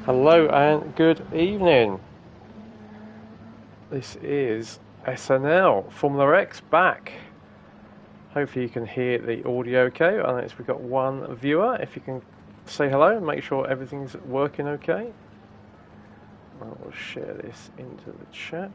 Hello and good evening. This is SNL Formula X back. Hopefully you can hear the audio okay. I notice we've got one viewer. If you can say hello and make sure everything's working okay. I'll share this into the chat.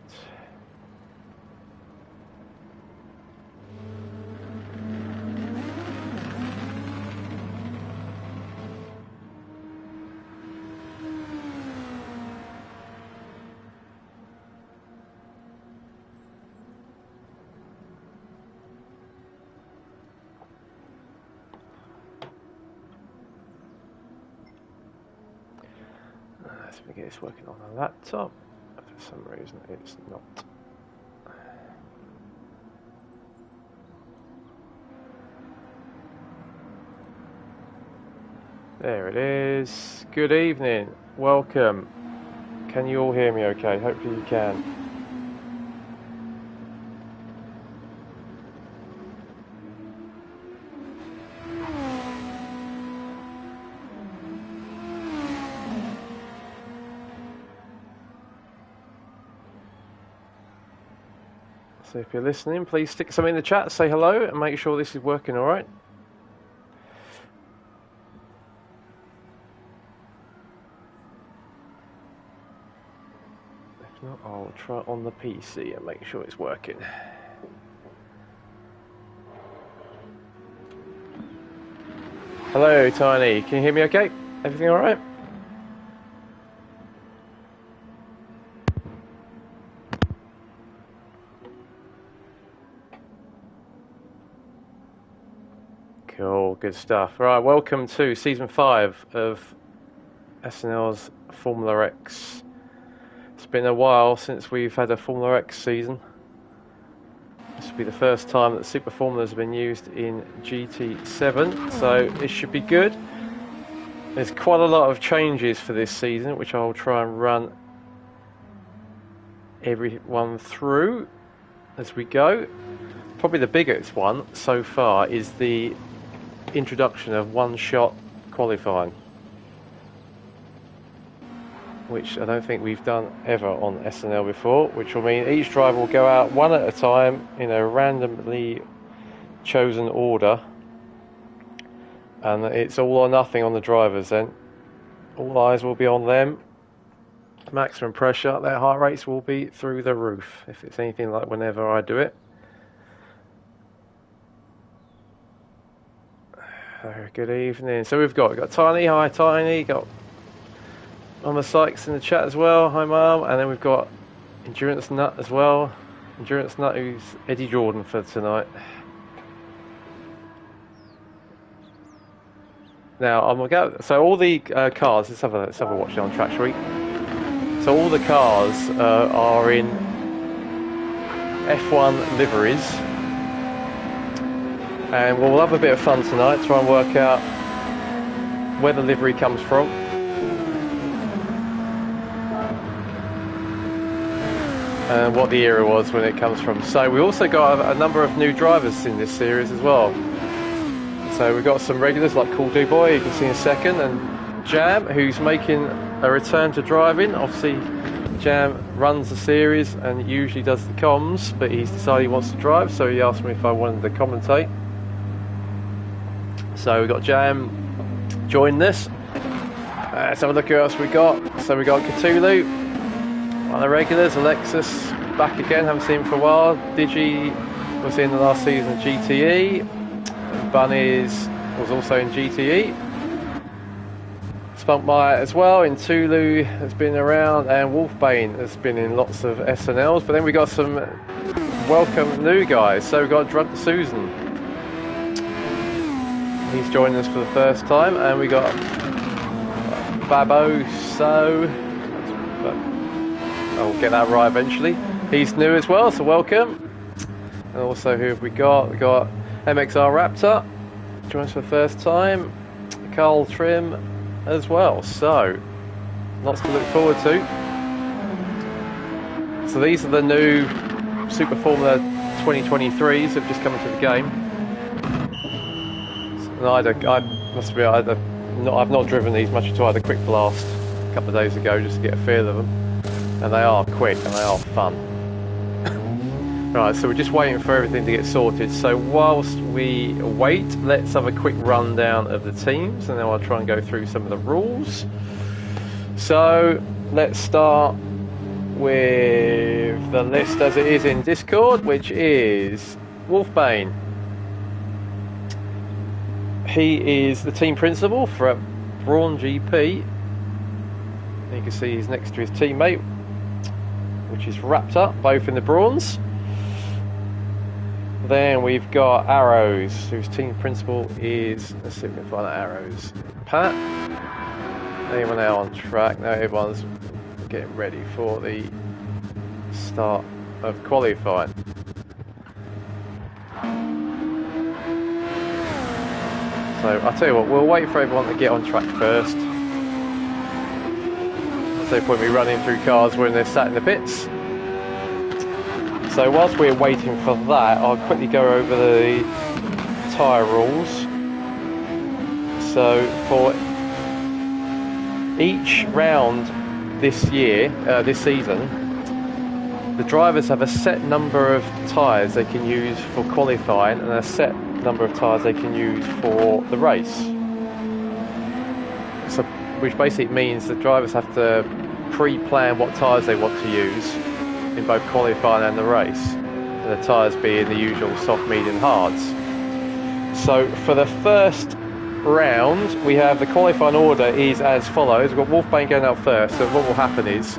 Let's get this working on a laptop. For some reason it's not. There it is. Good evening. Welcome. Can you all hear me okay? Hopefully you can. So if you're listening, please stick something in the chat, say hello, and make sure this is working all right. If not, I'll try it on the PC and make sure it's working. Hello, Tiny. Can you hear me okay? Everything all right? Cool, good stuff. Right, welcome to Season 5 of SNL's Formula X. It's been a while since we've had a Formula X season. This will be the first time that Super Formulas have been used in GT7, so this should be good. There's quite a lot of changes for this season, which I'll try and run everyone through as we go. Probably the biggest one so far is the introduction of one-shot qualifying, which I don't think we've done ever on SNL before, which will mean each driver will go out one at a time in a randomly chosen order, and it's all or nothing on the drivers then. All eyes will be on them. Maximum pressure, their heart rates will be through the roof if it's anything like whenever I do it. Good evening. So we've got Tiny. Hi Tiny. Got Mama Sykes in the chat as well. Hi Mum. And then we've got Endurance Nut as well. Endurance Nut, who's Eddie Jordan for tonight. Now I'm gonna go. So all the cars. Let's have a watch on track, shall we? So all the cars are in F1 liveries. And we'll have a bit of fun tonight, try and work out where the livery comes from. And what the era was when it comes from. So we also got a number of new drivers in this series as well. So we've got some regulars like Cool Do Boy, you can see in a second, and Jam, who's making a return to driving. Obviously Jam runs the series and usually does the comms, but he's decided he wants to drive, so he asked me if I wanted to commentate. So we've got Jam join this. Let's have a look who else we got. So we got Cthulhu, one of the regulars. Alexis back again, haven't seen him for a while. Digi was in the last season of GTE. Bunnies was also in GTE. Spunkmeyer as well in Tulu has been around, and Wolfbane has been in lots of SNLs. But then we got some welcome new guys. So we've got Drunk Susan. He's joining us for the first time, and we got Babo. So I'll get that right eventually. He's new as well, so welcome. And also, who have we got? We got MXR Raptor joins for the first time. Carl Trim as well. So lots to look forward to. So these are the new Super Formula 2023s that have just come into the game. I must be. I've not driven these much at all. I had a quick blast couple of days ago just to get a feel of them, and they are quick and they are fun. Right, so we're just waiting for everything to get sorted. So whilst we wait, let's have a quick rundown of the teams, and then I'll try and go through some of the rules. So let's start with the list as it is in Discord, which is Wolfbane. He is the team principal for Brawn GP. You can see he's next to his teammate, which is Raptor, both in the Brawns. Then we've got Arrows, whose team principal is, let's see if we can find Arrows, Pat. Anyone now on track? Now everyone's getting ready for the start of qualifying. So I'll tell you what, we'll wait for everyone to get on track first. There's no point me running through cars when they're sat in the pits. So whilst we're waiting for that, I'll quickly go over the tyre rules. So for each round this season, the drivers have a set number of tyres they can use for qualifying and a set number of tyres they can use for the race. So, which basically means the drivers have to pre-plan what tyres they want to use in both qualifying and the race, and the tyres being the usual soft, medium, hards. So for the first round, we have the qualifying order is as follows. We've got Wolfbane going out first. So what will happen is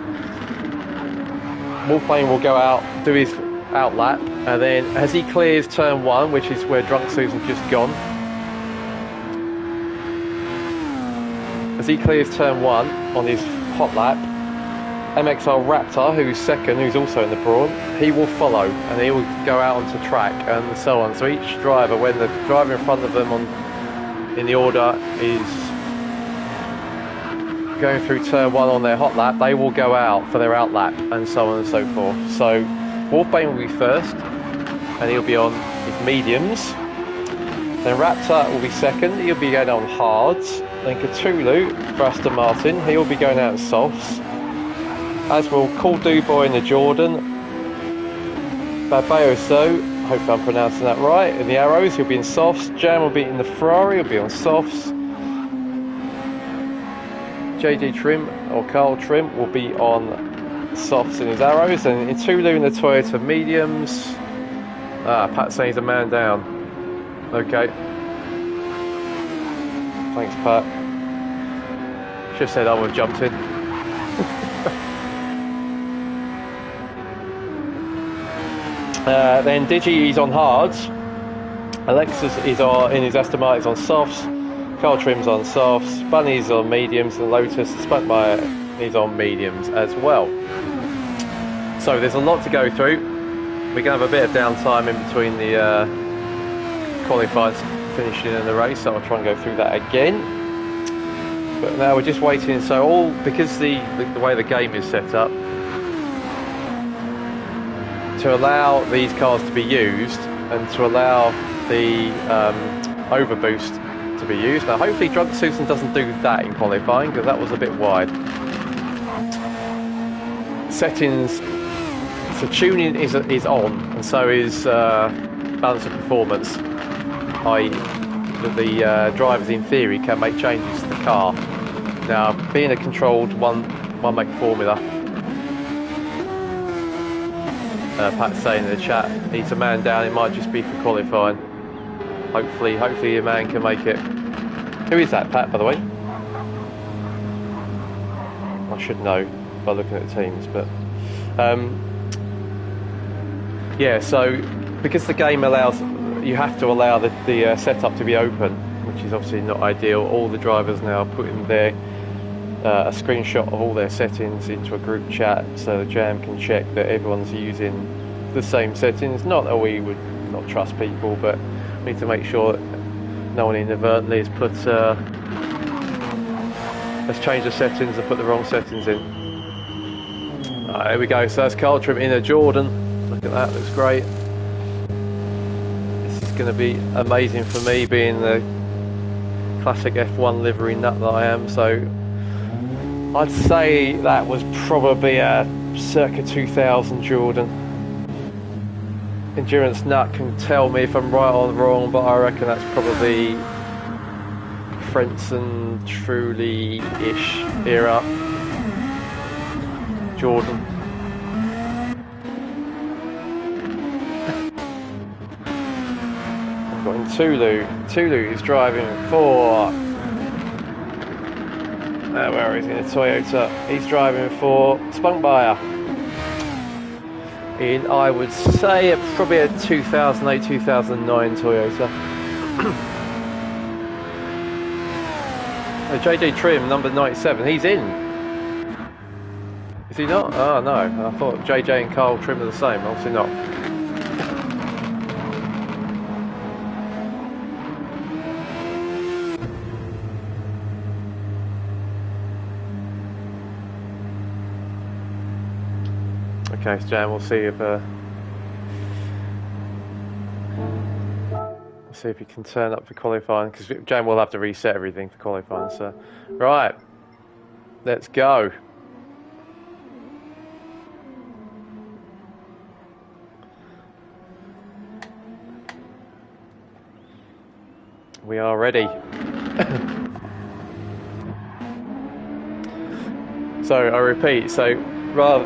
Wolfbane will go out, do his out lap, and then as he clears turn 1, which is where Drunk Susan's just gone, as he clears turn 1 on his hot lap, MXR Raptor, who's second, who's also in the Brawn, he will follow and he will go out onto track and so on. So each driver, when the driver in front of them in the order is going through turn 1 on their hot lap, they will go out for their out lap and so on and so forth. So Wolfbane will be first and he'll be on his mediums. Then Raptor will be second, he'll be going on hards. Then Cthulhu for Aston Martin, he'll be going out in softs. As will Cool Boy in the Jordan. Babayoso, hopefully I'm pronouncing that right, in the Arrows, he'll be in softs. Jam will be in the Ferrari, he'll be on softs. JD Trim, or Carl Trim, will be on softs in his Arrows. And Itulu in the Toyota mediums. Pat's saying he's a man down. Okay. Thanks, Pat. Should have said I would have jumped in. Then Digi is on hards. Alexis is in his Aston Martin on softs. Carl Trim's on softs. Bunny's on mediums, and Lotus Spunkmeyer is on mediums as well. So there's a lot to go through. We're going to have a bit of downtime in between the qualifiers finishing in the race, so I'll try and go through that again. But now we're just waiting. So because the way the game is set up, to allow these cars to be used and to allow the overboost to be used. Now hopefully Drunk Susan doesn't do that in qualifying, because that was a bit wide. Settings, so tuning is on, and so is balance of performance, i.e. that the drivers in theory can make changes to the car. Now being a controlled one make formula, Pat's saying in the chat, he's a man down, it might just be for qualifying. Hopefully your man can make it. Who is that, Pat, by the way? I should know by looking at the teams, but yeah, so because the game allows, you have to allow the setup to be open, which is obviously not ideal. All the drivers now are putting their a screenshot of all their settings into a group chat, so the jam can check that everyone's using the same settings. Not that we would not trust people, but we need to make sure that no one inadvertently has put has changed the settings and put the wrong settings in. There we go. So that's Carl Trim in a Jordan. Look at that, looks great. This is going to be amazing for me, being the classic F1 livery nut that I am. So I'd say that was probably a circa 2000 Jordan. Endurance Nut can tell me if I'm right or wrong, but I reckon that's probably Frenson Truly-ish era Jordan. I've got in Tulu. Tulu is driving for... where is he? A Toyota. He's driving for Spunkmeyer. In, I would say, probably a 2008-2009 Toyota. JJ Trim, number 97, he's in. Is he not? Oh no, I thought JJ and Carl Trim are the same, obviously not. Okay, so Jan, we'll see if you can turn up for qualifying, because Jan will have to reset everything for qualifying. So, right, let's go. We are ready. So I repeat. So rather,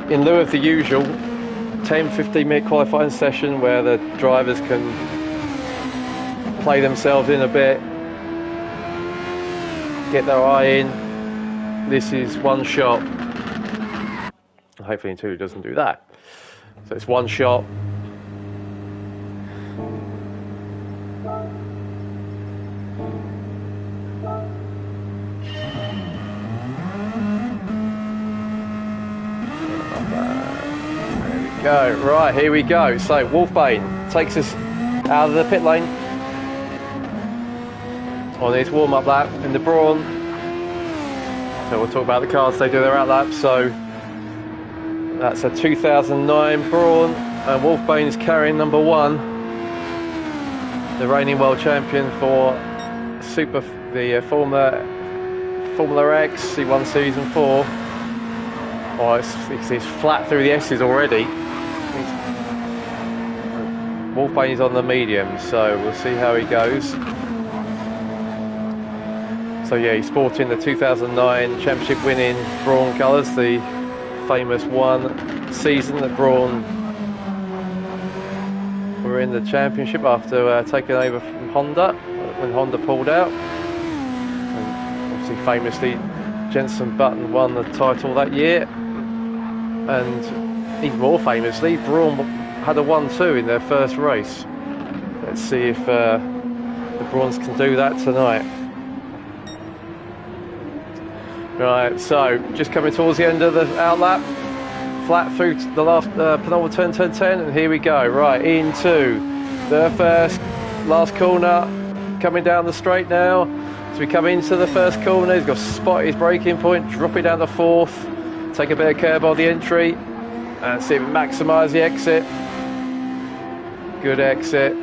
in lieu of the usual 10-15 minute qualifying session where the drivers can play themselves in a bit, get their eye in, this is one shot. Hopefully Intuit doesn't do that. So it's one shot. Go. Right, here we go. So Wolfbane takes us out of the pit lane on his warm-up lap in the Brawn. So we'll talk about the cars, they do their out laps. So that's a 2009 Brawn, and Wolfbane is carrying number 1, the reigning world champion for Formula X. He won season 4. Oh, it's flat through the S's already. Wolfbane is on the medium, so we'll see how he goes. So yeah, he's sporting the 2009 championship winning Brawn colours, the famous one season that Brawn were in the championship after taking over from Honda, when Honda pulled out. And obviously famously Jenson Button won the title that year. And even more famously, Brawn had a 1-2 in their first race. Let's see if the Brawns can do that tonight. Right, so just coming towards the end of the outlap, flat through the last penultimate turn 10, and here we go. Right, into the last corner, coming down the straight now. As we come into the first corner, he's got to spot his braking point, drop it down the 4th. Take a bit of curb on the entry and see if we maximise the exit. Good exit.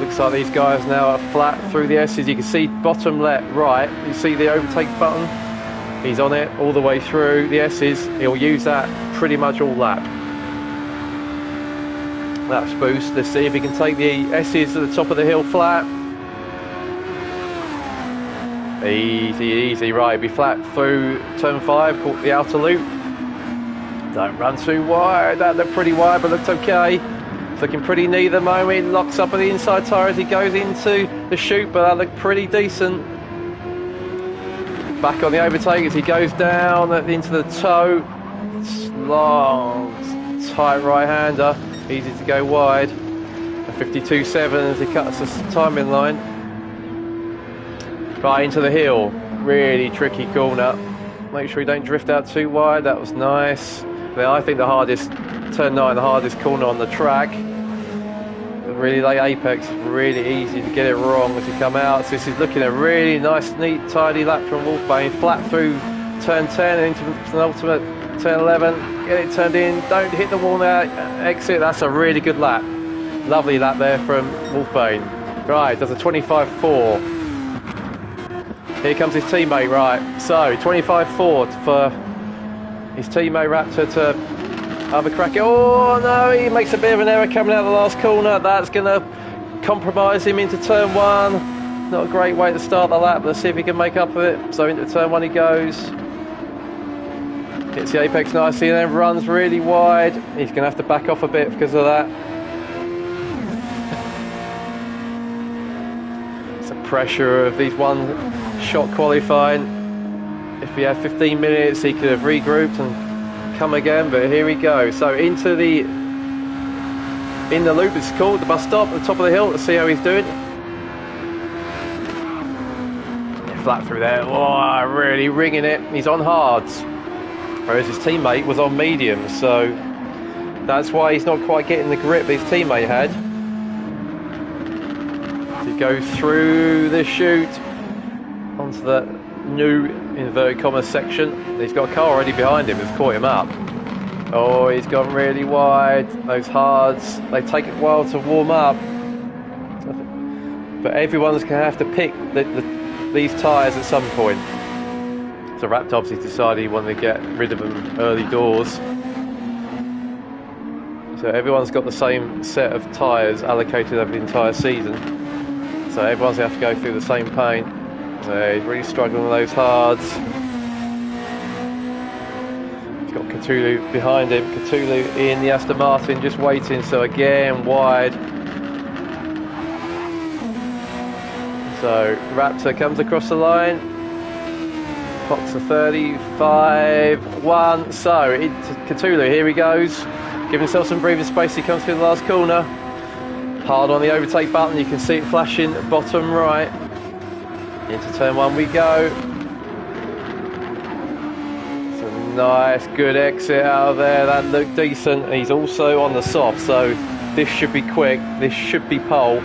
Looks like these guys now are flat through the S's. You can see bottom left, right. You see the overtake button. He's on it all the way through the S's. He'll use that pretty much all lap. That's boost. Let's see if he can take the S's to the top of the hill flat. Easy, right, be flat through turn 5, caught the outer loop. Don't run too wide, that looked pretty wide but looked okay. It's looking pretty neat at the moment, locks up at the inside tyre as he goes into the chute, but that looked pretty decent. Back on the overtake as he goes down into the toe. Long, tight right-hander, easy to go wide. A 52.7 as he cuts the timing line. Right into the hill, really tricky corner. Make sure you don't drift out too wide, that was nice. But I think the hardest, turn 9, the hardest corner on the track. Really late apex, really easy to get it wrong as you come out. So this is looking a really nice, neat, tidy lap from Wolfbane. Flat through turn 10 into the ultimate turn 11. Get it turned in, don't hit the wall now, exit. That's a really good lap. Lovely lap there from Wolfbane. Right, does a 25.4. Here comes his teammate, right. So, 25-4 for his teammate Raptor to have a crack. Oh no, he makes a bit of an error coming out of the last corner. That's going to compromise him into turn one. Not a great way to start the lap. Let's see if he can make up for it. So into turn one he goes. Hits the apex nicely and then runs really wide. He's going to have to back off a bit because of that. It's the pressure of these one-shot qualifying. If he had 15 minutes, he could have regrouped and come again, but here we go. So in the loop, it's called the bus stop at the top of the hill. Let's see how he's doing. Flat through there. Oh, really ringing it. He's on hards, whereas his teammate was on medium, so that's why he's not quite getting the grip his teammate had. To go through the chute onto the new inverted commas section. He's got a car already behind him that's caught him up. Oh, he's gone really wide. Those hards, they take a while to warm up, but everyone's going to have to pick these tyres at some point. So Raptor obviously decided he wanted to get rid of them early doors, so everyone's got the same set of tyres allocated over the entire season, so everyone's going to have to go through the same pain. He's really struggling with those hards. He's got Cthulhu behind him. Cthulhu in the Aston Martin just waiting, so again wide. So Raptor comes across the line. Clocks a 35-1. So into Cthulhu, here he goes. Give himself some breathing space. He comes through the last corner. Hard on the overtake button. You can see it flashing bottom right. Into turn one we go. It's a nice, good exit out of there. That looked decent. He's also on the soft, so this should be quick. This should be pole.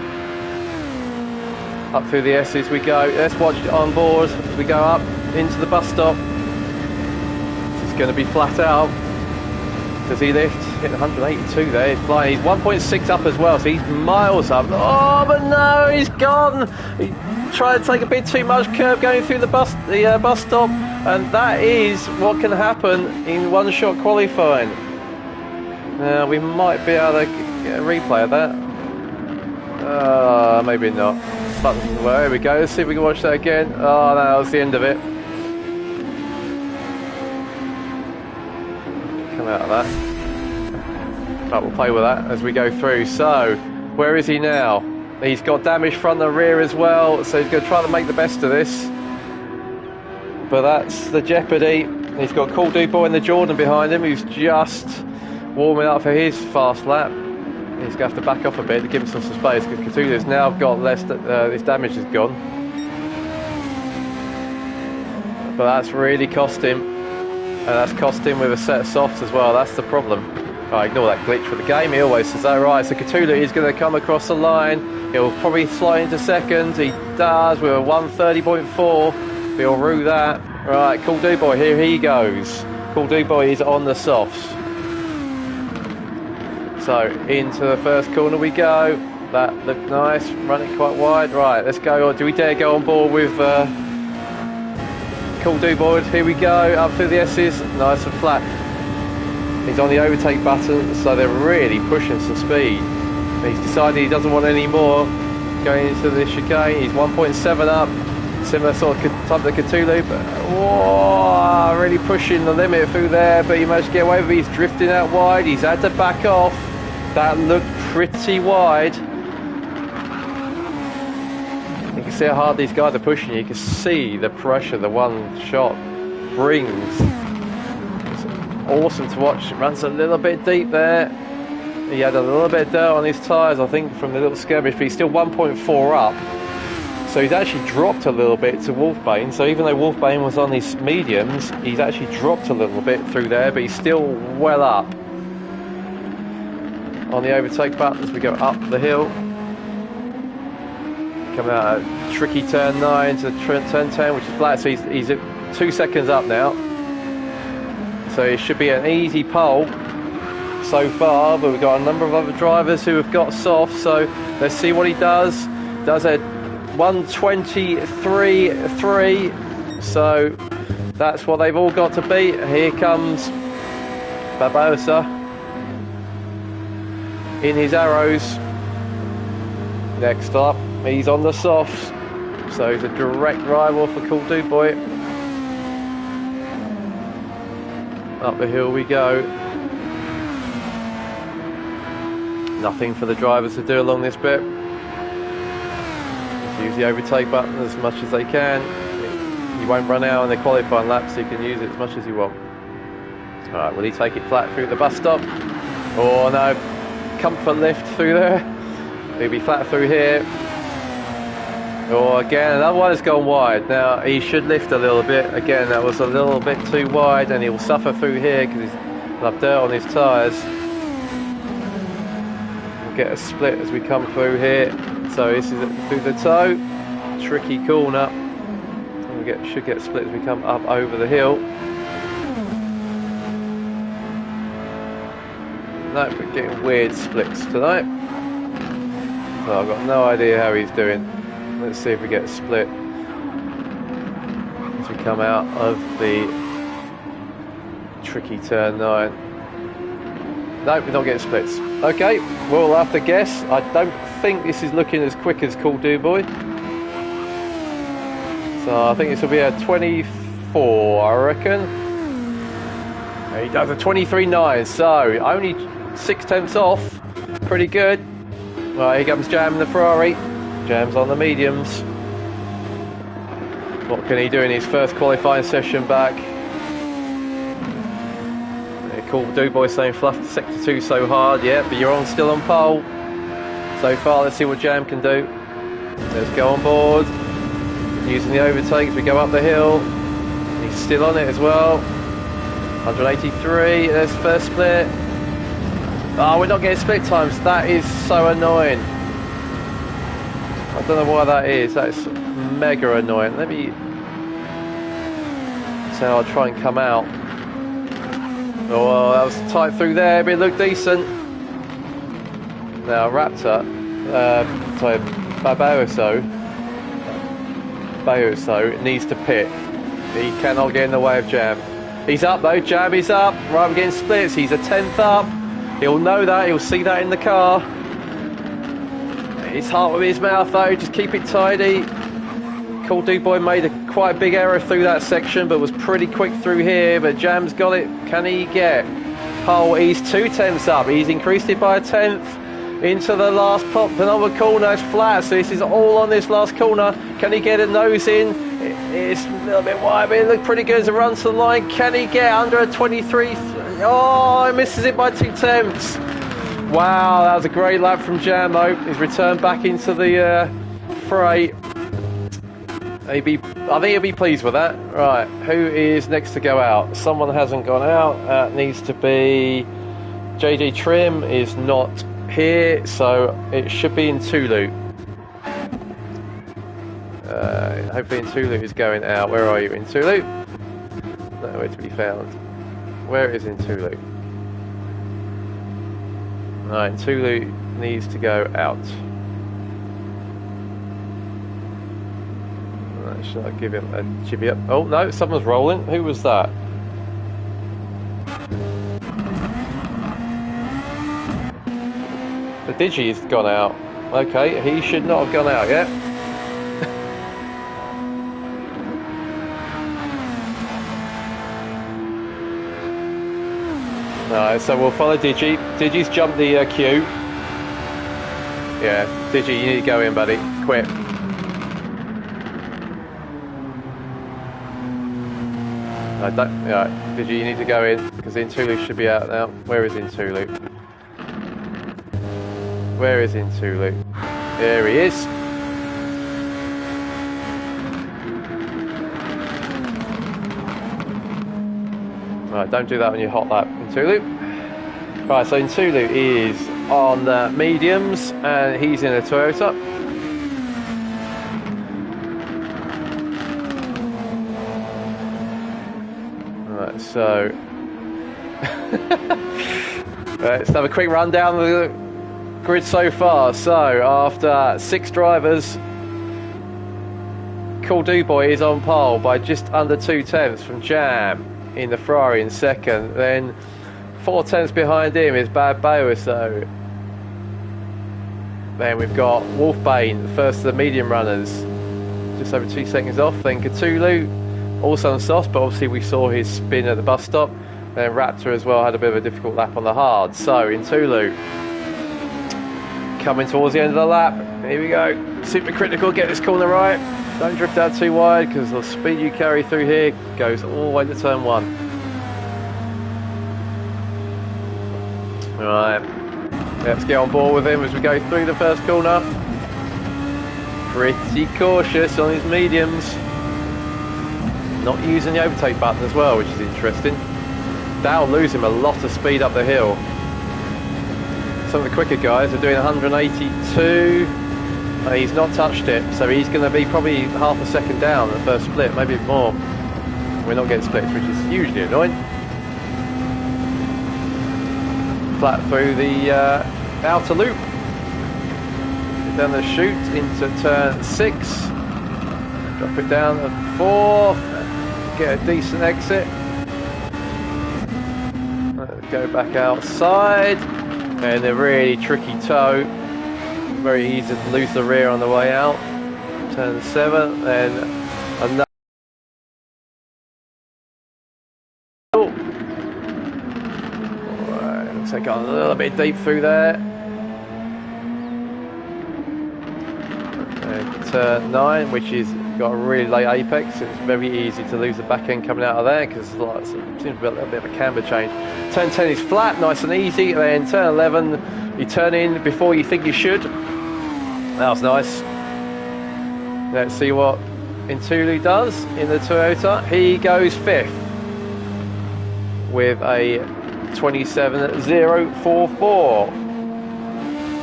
Up through the S's we go. Let's watch it on board as we go up into the bus stop. This is going to be flat out. Does he lift? Hit 182 there. He's flying. He's 1.6 up as well, so he's miles up. Oh, but no, he's gone. He tried to take a bit too much curve going through the bus stop, and that is what can happen in one-shot qualifying. Now we might be able to get a replay of that. Maybe not. But well, there we go. Let's see if we can watch that again. Oh, no, that was the end of it. Come out of that. But we'll play with that as we go through. So, where is he now? He's got damage front and rear as well, so he's going to try to make the best of this. But that's the jeopardy. He's got Cool Dubois in the Jordan behind him, who's just warming up for his fast lap. He's going to have to back off a bit to give himself some space, because Cthulhu's now got less, his damage is gone. But that's really cost him. And that's cost him with a set of softs as well. That's the problem. Right, ignore that glitch for the game. He always says, oh, right, so Cthulhu is going to come across the line. He'll probably slide into second. He does with a 130.4. He'll rue that. Right, Cool Dubois, here he goes. Cool Dubois is on the softs. So, into the first corner we go. That looked nice, running quite wide. Right, let's go. Do we dare go on board with Cool Dubois? Here we go, up through the S's. Nice and flat. He's on the overtake button, so they're really pushing some speed. He's decided he doesn't want any more going into the chicane. He's 1.7 up, similar sort of type to Cthulhu, but whoa, really pushing the limit through there, but he managed to get away with it. He's drifting out wide. He's had to back off. That looked pretty wide. You can see how hard these guys are pushing. You can see the pressure the one shot brings. Awesome to watch. It runs a little bit deep there. He had a little bit of dirt on his tyres, I think, from the little skirmish, but he's still 1.4 up. So he's actually dropped a little bit to Wolfbane. So even though Wolfbane was on his mediums, he's actually dropped a little bit through there, but he's still well up. On the overtake button as we go up the hill. Coming out at tricky turn 9 to turn 10, which is flat, so he's at 2 seconds up now. So it should be an easy pole so far, but we've got a number of other drivers who have got soft, so let's see what he does. Does a 1:23.3. So that's what they've all got to beat. Here comes Barbosa in his arrows. Next up, he's on the softs. So he's a direct rival for Cool Dude Boy. Up the hill we go. Nothing for the drivers to do along this bit. Just use the overtake button as much as they can. You won't run out on the qualifying lap, so you can use it as much as you want. Alright, will he take it flat through the bus stop? Oh no, comfort lift through there. He'll be flat through here. Oh, again, another one has gone wide. Now, he should lift a little bit. Again, that was a little bit too wide, and he'll suffer through here because he's got dirt on his tyres. We'll get a split as we come through here. So this is through the toe. Tricky corner. And we should get a split as we come up over the hill. No, we're getting weird splits tonight. So I've got no idea how he's doing. Let's see if we get a split as we come out of the tricky turn 9. No, we're not getting splits. Okay, we'll have to guess. I don't think this is looking as quick as Cool Dude Boy. So I think this will be a 24, I reckon. And he does a 23.9, so only 0.6 off. Pretty good. Right, here comes Jam in the Ferrari. Jam's on the mediums. What can he do in his first qualifying session back? Cool Dude Boy saying fluff sector 2 so hard, yeah, but you're still on pole. So far, let's see what Jam can do. Let's go on board. Using the overtakes, we go up the hill. He's still on it as well. 183, there's first split. Oh, we're not getting split times. That is so annoying. I don't know why that is. That's mega annoying. Let me... So I'll try and come out. Oh, well, that was tight through there, but it looked decent. Now, Raptor... sorry, Bayoso needs to pit. He cannot get in the way of Jam. He's up though, Jam is up. Right, we're getting splits. He's a 10th up. He'll know that. He'll see that in the car. It's hard with his mouth though, just keep it tidy. Cool Dude Boy made quite a big error through that section, but was pretty quick through here. But Jam's got it. Can he get pole? He's 2/10 up. He's increased it by a 10th into the last penultimate corner. It's flat, so this is all on this last corner. Can he get a nose in? It's a little bit wide, but it looked pretty good as a run to the line. Can he get under a 23? Oh, he misses it by 2/10. Wow, that was a great lap from Jam though. He's returned back into the fray. I think he'll be pleased with that. Right, who is next to go out? Someone hasn't gone out. Needs to be... JJ Trim is not here, so it should be in Tulu. Hopefully in Tulu is going out. Where are you? In Tulu? Nowhere to be found. Where is in Tulu? Right, Tulu needs to go out. Right, should I give him a chivvy up? Oh no, someone's rolling. Who was that? The Digi's gone out. Okay, he should not have gone out yet. No, so we'll follow Digi. Digi's jumped the queue. Yeah, Digi, you need to go in, buddy. Quick. No, don't, yeah, Digi, you need to go in, because Intulu should be out now. Where is Intulu? Where is Intulu? There he is. Right, don't do that when you hot lap Intulu. Right, so Intulu is on the mediums and he's in a Toyota. Right, so right, let's have a quick rundown of the grid so far. So after 6 drivers, Cool Do Boy is on pole by just under 2/10 from Jam in the Ferrari in second. Then 4/10 behind him is Bad Boaso. Then we've got Wolfbane, first of the medium runners, just over 2 seconds off. Then Cthulhu, also on softs, but obviously we saw his spin at the bus stop. Then Raptor as well had a bit of a difficult lap on the hard. So in Tulu, coming towards the end of the lap. Here we go. Super critical, get this corner right. Don't drift out too wide because the speed you carry through here goes all the way to turn 1. Right, let's get on board with him as we go through the first corner. Pretty cautious on his mediums. Not using the overtake button as well, which is interesting. That'll lose him a lot of speed up the hill. Some of the quicker guys are doing 182. He's not touched it, so he's going to be probably half a second down at the first split, maybe more. We're not getting splits, which is hugely annoying. Flat through the outer loop. Down the chute into turn 6. Drop it down at 4. Get a decent exit. Go back outside. And a really tricky toe. Very easy to lose the rear on the way out. Turn 7. Then another. Alright, looks like got a little bit deep through there. And turn 9, which is got a really late apex. It's very easy to lose the back end coming out of there because it seems to be a little bit of a camber change. Turn 10 is flat, nice and easy. Then turn 11, you turn in before you think you should. That was nice. Let's see what Intulu does in the Toyota. He goes 5th with a 27.044.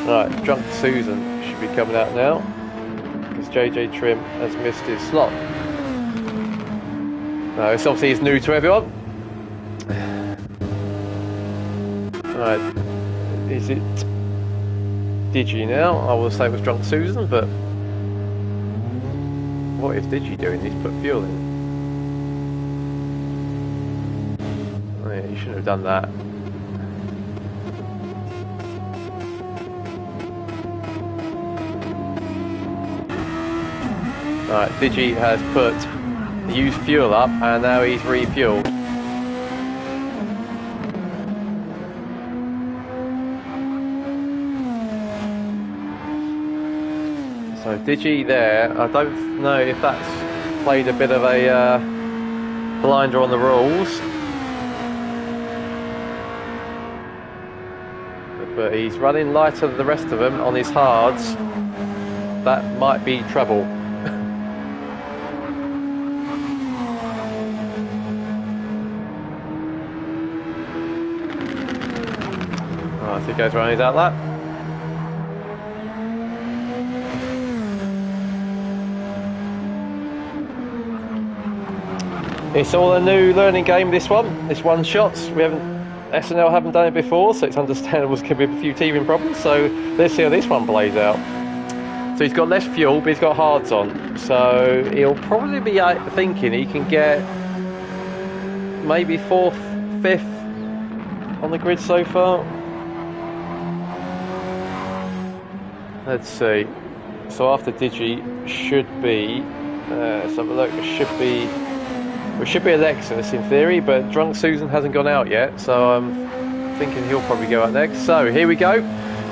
Right, Drunk Susan should be coming out now because JJ Trim has missed his slot. No, this obviously is new to everyone. Right, is it Digi now? I will say it was Drunk Susan, but what is Digi doing? He's put fuel in. Oh, yeah, you shouldn't have done that. Right, Digi has put used fuel up and now he's refueled. So Digi there, I don't know if that's played a bit of a blinder on the rules. But he's running lighter than the rest of them on his hards. That might be trouble. As he goes around his outlap. It's all a new learning game, this one. It's one shots. SNL haven't done it before, so it's understandable there's going to be a few teething problems. So let's see how this one plays out. So he's got less fuel, but he's got hards on. So he'll probably be thinking he can get maybe 4th, 5th on the grid so far. Let's see. So after Digi should be, let's have a look. It should be Alexis in theory, but Drunk Susan hasn't gone out yet, so I'm thinking he'll probably go out next. So here we go.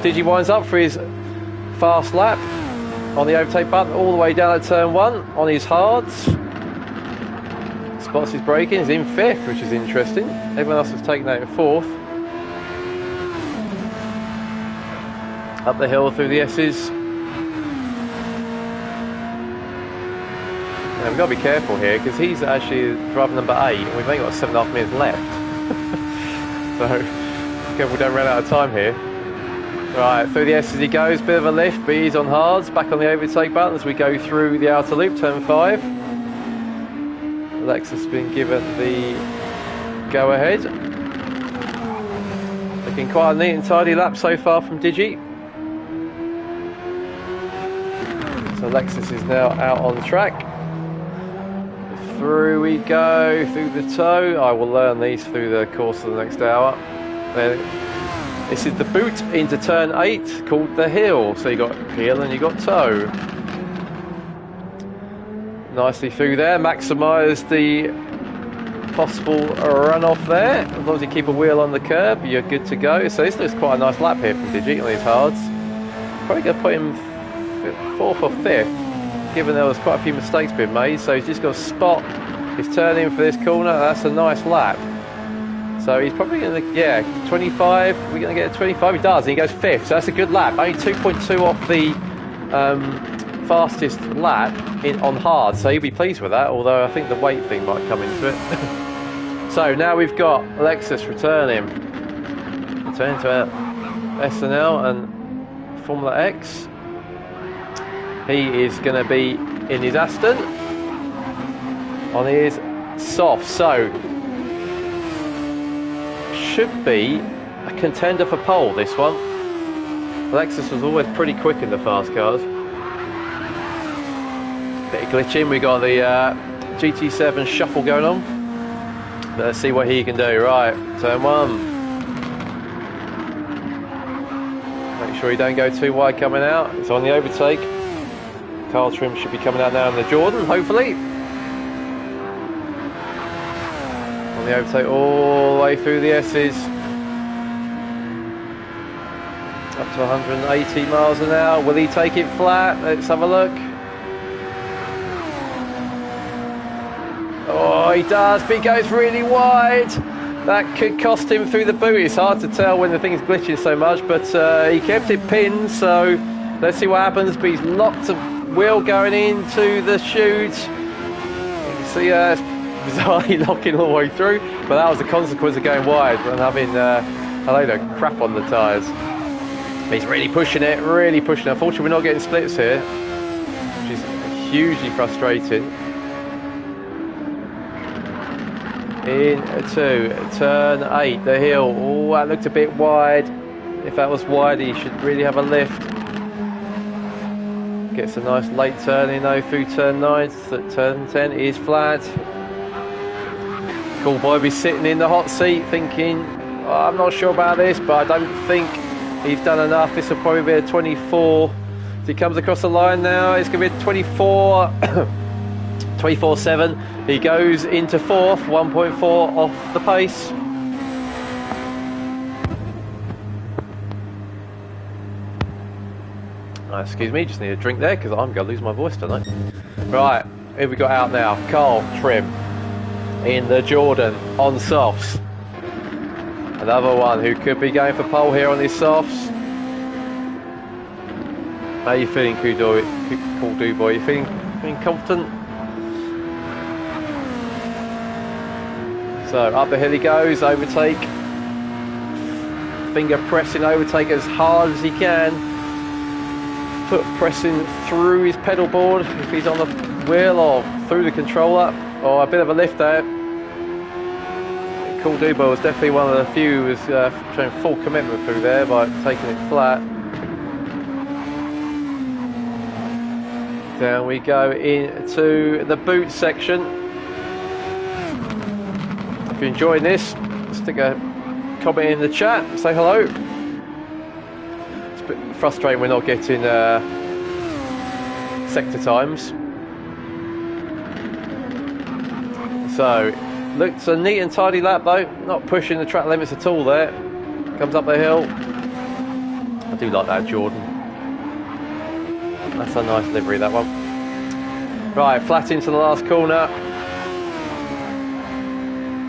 Digi winds up for his fast lap on the overtake button, all the way down at turn 1 on his hards. Spots his braking. He's in 5th, which is interesting. Everyone else has taken that in 4th. Up the hill through the S's. Now we've got to be careful here because he's actually driver number 8 and we've only got 7.5 minutes left. So careful we don't run out of time here. Right, through the S's he goes, bit of a lift, but he's on hards, back on the overtake button as we go through the outer loop, turn 5. Alexis has been given the go ahead. Looking quite a neat and tidy lap so far from Digi. So Alexis is now out on track. Through we go, through the toe. I will learn these through the course of the next hour. This is the boot into turn 8, called the hill. So you got heel and you got toe. Nicely through there, maximise the possible runoff there. As long as you keep a wheel on the curb, you're good to go. So this looks quite a nice lap here from Digi on these hards. Probably going to put him 4th or 5th, given there was quite a few mistakes being made. So he's just got to spot his turn in for this corner. That's a nice lap. So he's probably going to, yeah, 25. We're going to get a 25. He does, and he goes 5th. So that's a good lap. Only 2.2 off the fastest lap on hard. So he'll be pleased with that, although I think the weight thing might come into it. So now we've got Alexis returning to SNL and Formula X. He is going to be in his Aston on his soft. So should be a contender for pole, this one. Alexis was always pretty quick in the fast cars. Bit of glitching. We got the GT7 shuffle going on. Let's see what he can do. Right, turn 1. Make sure you don't go too wide coming out. It's on the overtake. Carl Trim should be coming out now in the Jordan, hopefully. On the overtake all the way through the S's. Up to 180 miles an hour. Will he take it flat? Let's have a look. Oh, he does, but he goes really wide. That could cost him through the boot. It's hard to tell when the thing's glitching so much, but he kept it pinned, so let's see what happens. But he's locked a wheel going into the chute. You can see it's bizarrely locking all the way through, but that was the consequence of going wide and having a load of crap on the tyres. He's really pushing it, really pushing it. Unfortunately, we're not getting splits here, which is hugely frustrating. Into turn 8, the hill. Oh, that looked a bit wide. If that was wide, he should really have a lift. Gets a nice late turn in though through turn 9. Turn 10 is flat. Cool boy be sitting in the hot seat thinking, oh, I'm not sure about this, but I don't think he's done enough. This will probably be a 24. As he comes across the line now, it's going to be a 24. 24.7. He goes into 4th, 1.4 off the pace. Excuse me, just need a drink there because I'm going to lose my voice tonight. Right, here we got out now. Carl Trim in the Jordan on softs. Another one who could be going for pole here on his softs. How are you feeling, Cool Do Boy? You feeling confident? So up the hill he goes, overtake. Finger pressing overtake as hard as he can. Foot pressing through his pedal board if he's on the wheel or through the controller. Oh, a bit of a lift there. Cool Dubo was definitely one of the few who was showing full commitment through there by taking it flat. Down we go into the boot section. If you're enjoying this, stick a comment in the chat, say hello. It's a bit frustrating we're not getting sector times. So, looks a neat and tidy lap though, not pushing the track limits at all there. Comes up the hill. I do like that Jordan. That's a nice livery, that one. Right, flat into the last corner.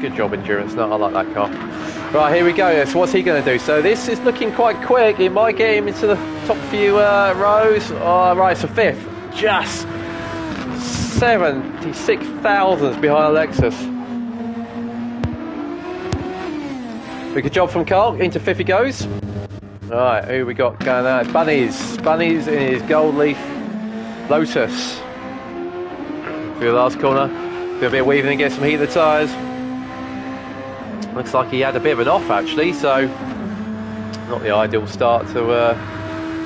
Good job, endurance. No, I like that car. Right, here we go. So what's he going to do? So this is looking quite quick. It might get him into the top few rows. Oh, right, so 5th. Just 76 thousandths behind Alexis. Good job from Carl. Into 5th he goes. Right, who we got going out? Bunnies in his gold leaf Lotus. Through the last corner. Do a bit of weaving and get some heat of the tyres. Looks like he had a bit of an off actually, so not the ideal start to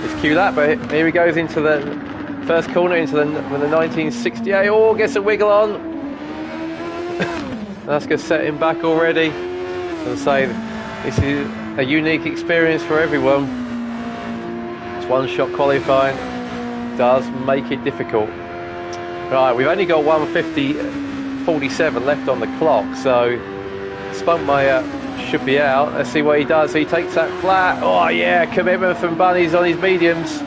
his Q lap, but here he goes into the first corner, into the 1968. Oh, gets a wiggle on. That's going to set him back already. And say this is a unique experience for everyone. It's one-shot qualifying. Does make it difficult. Right, we've only got 1:50:47 left on the clock, so Spunkmeyer should be out. Let's see what he does. He takes that flat. Oh yeah, commitment from Bunnies on his mediums.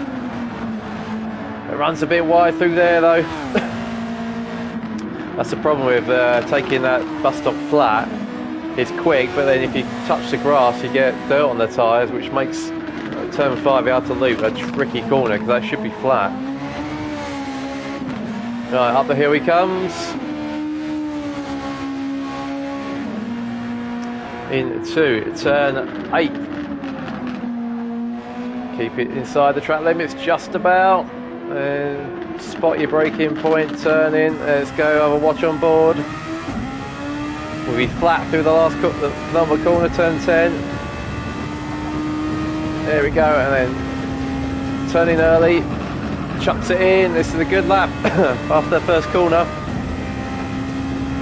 It runs a bit wide through there though. That's the problem with taking that bus stop flat. It's quick, but then if you touch the grass, you get dirt on the tyres, which makes turn 5 out to loop a tricky corner because that should be flat. Right, up the hill he comes. Into turn 8. Keep it inside the track limits just about. And spot your braking point, turn in. Let's go, have a watch on board. We'll be flat through the last number corner, turn 10. There we go, and then turning early, chucks it in. This is a good lap after the first corner.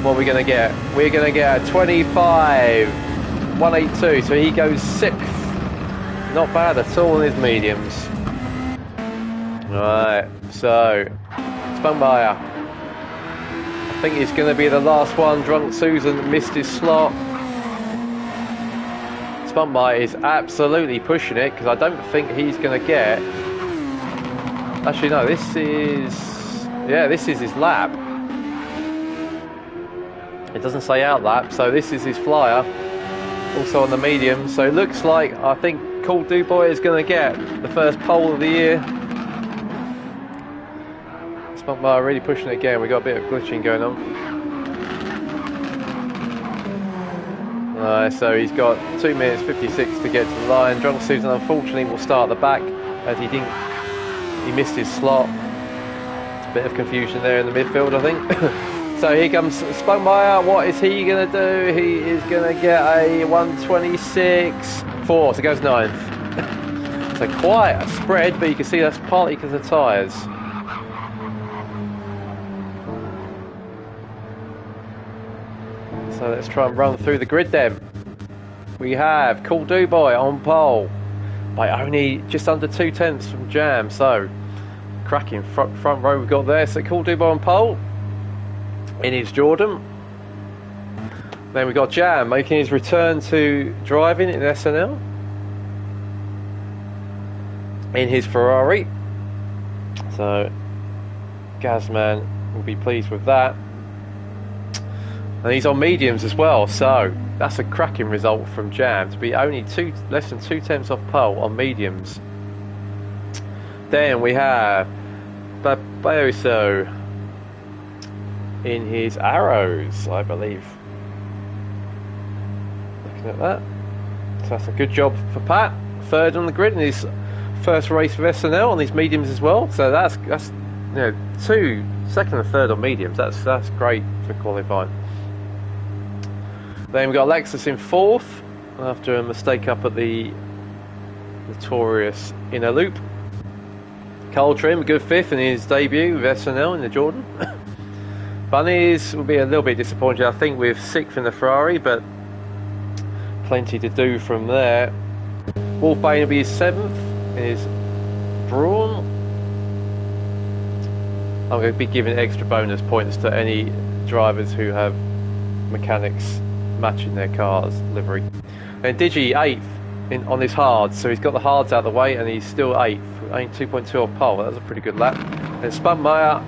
What are we going to get? We're going to get a 25.182, so he goes 6th. Not bad at all on his mediums. Right, so Spunkmeyer. I think he's going to be the last one. Drunk Susan missed his slot. Spunkmeyer is absolutely pushing it because I don't think he's going to get. Actually, no. This is his lap. It doesn't say out lap, so this is his flyer. Also on the medium, so it looks like I think Cool Dubois is going to get the first pole of the year. Spunkmeyer really pushing it again. We got a bit of glitching going on. So he's got 2 minutes 56 to get to the line. Drunk Susan unfortunately will start at the back as he missed his slot. It's a bit of confusion there in the midfield, I think. So here comes Spunkmeyer. What is he going to do? He is going to get a 1:26.4, so he goes 9th. So quite a spread, but you can see that's partly because of the tyres. So let's try and run through the grid then. We have Cool Dubois on pole by only just under 2/10 from Jam. So cracking front row we've got there. So Cool Dubois on pole in his Jordan. Then we've got Jam making his return to driving in SNL in his Ferrari. So Gazman will be pleased with that. And he's on mediums as well, so that's a cracking result from Jam to be only less than 2/10 off pole on mediums. Then we have Babayoso in his Arrows, I believe. Looking at that, so that's a good job for Pat. 3rd on the grid in his first race with SNL on his mediums as well. So that's you know, 2nd and 3rd on mediums. That's great for qualifying. Then we've got Lexus in 4th after a mistake up at the notorious inner loop. Carl Trim, a good 5th in his debut with SNL in the Jordan. Bunnies will be a little bit disappointed, I think, with 6th in the Ferrari, but plenty to do from there. Wolfbane will be 7th in his Brawn. I'm going to be giving extra bonus points to any drivers who have mechanics matching their car's livery. And Digi 8th on his hards, so he's got the hards out of the way and he's still 8th, only 2.2 off pole. That was a pretty good lap. And Spunkmeyer,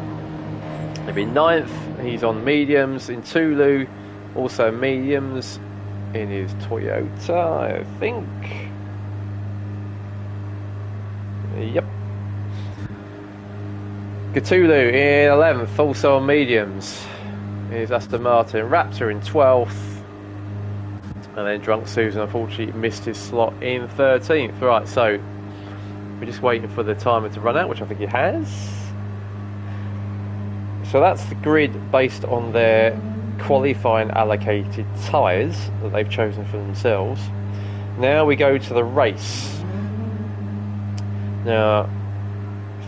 he'll be 9th. He's on mediums in Tulu, also mediums in his Toyota, I think. Yep. Cthulhu in 11th, also on mediums. Here's Aston Martin. Raptor in 12th. And then Drunk Susan unfortunately missed his slot in 13th. Right, so we're just waiting for the timer to run out, which I think it has. So that's the grid based on their qualifying allocated tyres that they've chosen for themselves. Now we go to the race. Now,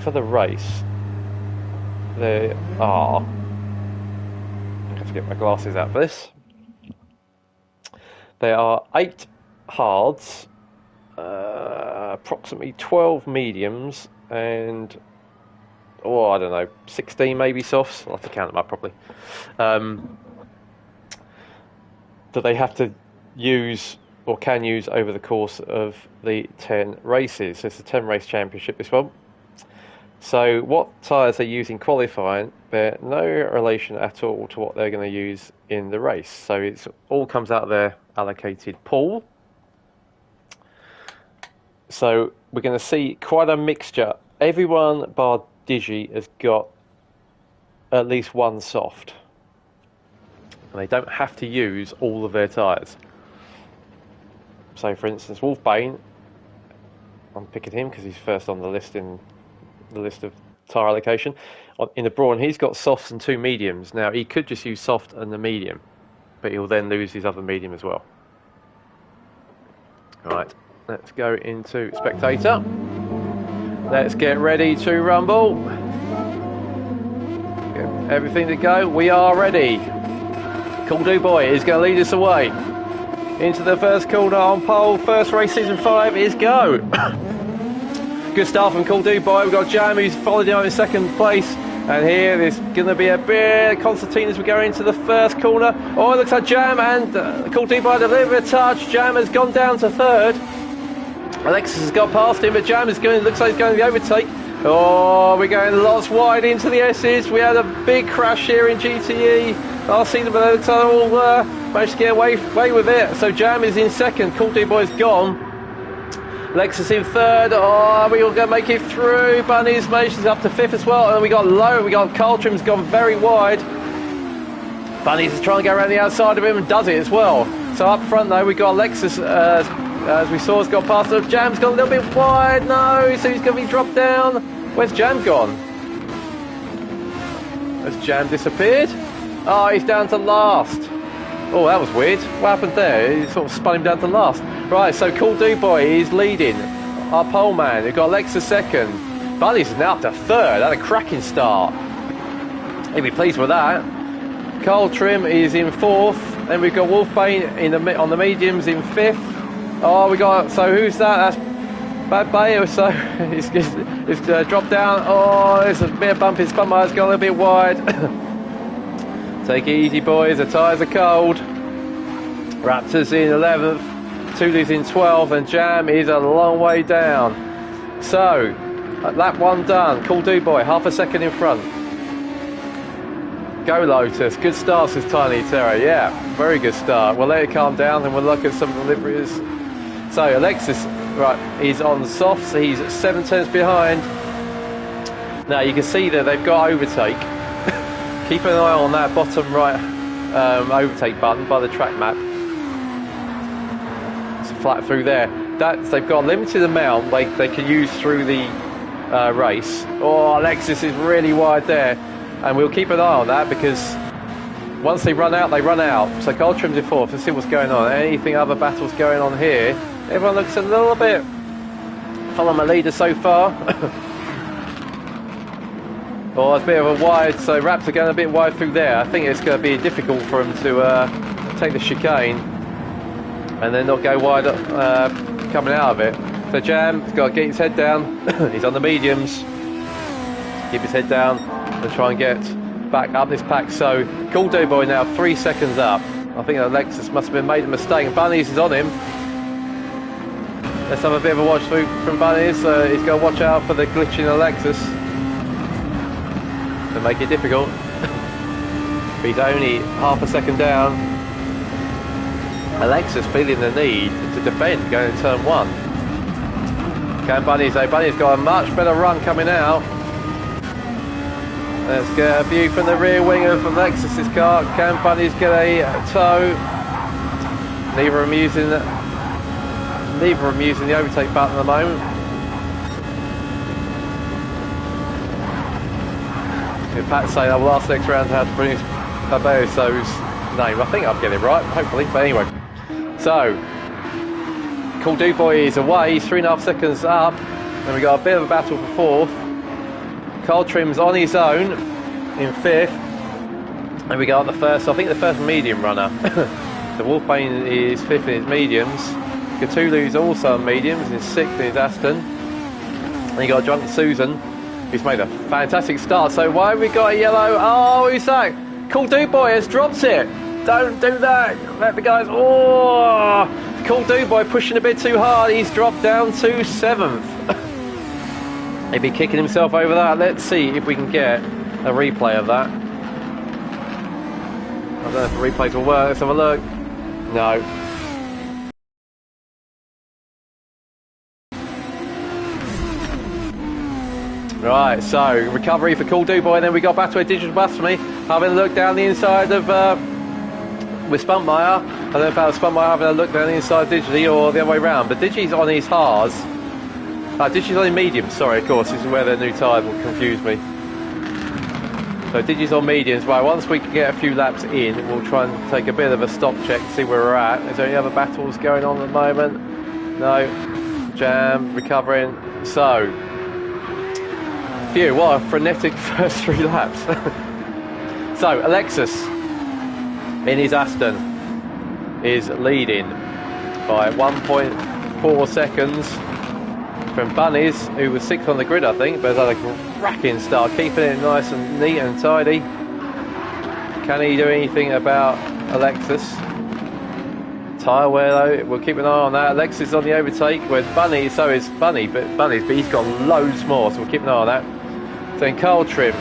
for the race, there are... have to get my glasses out for this. There are 8 hards, approximately 12 mediums, and I don't know, 16 maybe softs. I'll have to count them up properly. That they have to use or can use over the course of the 10 races. So it's a 10 race championship, this one. So what tyres they use in qualifying, they're no relation at all to what they're going to use in the race. So it all comes out of their allocated pool. So we're going to see quite a mixture. Everyone bar Digi has got at least one soft. And they don't have to use all of their tyres. So for instance, Wolfbane, I'm picking him because he's first on the list in the list of tyre allocation. In the Brawn, he's got softs and 2 mediums. Now he could just use soft and the medium, but he'll then lose his other medium as well. Right, let's go into spectator. Let's get ready to rumble. Get everything to go. We are ready. Cool Do Boy is going to lead us away into the first corner on pole. First race, season 5 is go. Good start from Cool Do Boy. We've got Jam, who's followed him in second place. And here there's going to be a bit of Constantine as we go into the first corner. Oh, it looks like Jam and Cool Do Boy deliver a touch. Jam has gone down to third. Alexis has got past him, but Jam is going. Looks like he's going to the overtake. Oh, we're going lots wide into the S's. We had a big crash here in GTE. I'll see them, but it looks like they're all managed to get away with it. So Jam is in second. Cool Do Boy's gone. Lexus in third. Oh, we all going to make it through. Bunny's managed up to fifth as well. And we got low. We got Carl Trim's gone very wide. Bunny's is trying to go around the outside of him and does it as well. So up front though, we got Lexus, as we saw, has got past him. Jam's gone a little bit wide. No, so he's going to be dropped down. Where's Jam gone? Has Jam disappeared? Oh, he's down to last. Oh, that was weird. What happened there? He sort of spun him down to last. Right, so Cool Do Boy is leading. Our pole man. We've got Lexus second. Bunny's is now up to third. Had a cracking start. He'll be pleased with that. Carl Trim is in fourth. Then we've got Wolfbane on the mediums in fifth. Oh, we got. So who's that? That's Bad Bay. So he's dropped down. Oh, there's a bit of bump. His bump has gone a little bit wide. Take it easy, boys. The tyres are cold. Raptors in 11th. Tulu's in 12th. And Jam is a long way down. So, lap 1 done. Cool Do Boy, half a second in front. Go Lotus. Good start, says Tiny Terror. Yeah, very good start. We'll let it calm down and we'll look at some of the liveries. So, Alexis, right, he's on softs. He's 7 tenths behind. Now, you can see that they've got overtake. Keep an eye on that bottom right overtake button by the track map. It's flat through there. They've got a limited amount they can use through the race. Oh, Alexis is really wide there. And we'll keep an eye on that because once they run out, they run out. So Gold Trim's in fourth. Let's see what's going on. Anything other battles going on here? Everyone looks a little bit follow my leader so far. Oh, it's a bit of a wide, so Raps are going a bit wide through there. I think it's going to be difficult for him to take the chicane and then not go wide coming out of it. So Jam's got to get his head down. He's on the mediums. Keep his head down and try and get back up this pack. So Cool Do Boy now 3 seconds up. I think Alexis must have made a mistake. Bunnies is on him. Let's have a bit of a watch through from Bunnies. He's got to watch out for the glitching Alexis. To make it difficult. He's only half a second down. Alexis feeling the need to defend going to turn 1. Can Bunnies though? Bunny's got a much better run coming out. Let's get a view from the rear wing of Alexis's car. Can Bunnies get a tow? Neither of them using the overtake button at the moment. Pat saying I will ask next round how to pronounce Barbaroso's name. I think I'll get it right, hopefully. But anyway, so Cool Do Boy is away. He's 3.5 seconds up, and we got a bit of a battle for fourth. Carl Trim's on his own in fifth. And we got the first, I think the first medium runner. The Wolfbane is 5th in his mediums. Cthulhu's also on mediums and is 6th in his Aston. And you got Drunk Susan, who's made a fantastic start. So why have we got a yellow? Oh, who's that? Cool Dude Boy has dropped it. Don't do that. Let the guys. Oh, Cool Dude Boy pushing a bit too hard. He's dropped down to 7th. He'd be kicking himself over that. Let's see if we can get a replay of that. I don't know if the replays will work. Let's have a look. No. Right, so recovery for Cool Dude Boy, and then we got back to a digital blasphemy, having a look down the inside of with Spunkmeyer. I don't know if that was Spunkmeyer having a look down the inside digitally or the other way around, but Digi's on his Haas. Digi's on his medium, sorry, of course, this is where the new tyre will confuse me. So Digi's on mediums. Right, once we can get a few laps in, we'll try and take a bit of a stop check to see where we're at. Is there any other battles going on at the moment? No. Jam, recovering. So, phew, what a frenetic first 3 laps. So, Alexis, in his Aston, is leading by 1.4 seconds from Bunnies, who was 6th on the grid, I think, but has had a cracking start, keeping it nice and neat and tidy. Can he do anything about Alexis? Tyre wear though, we'll keep an eye on that. Alexis on the overtake, whereas Bunny, so is Bunnies, but he's got loads more, so we'll keep an eye on that. Then Carl Trim,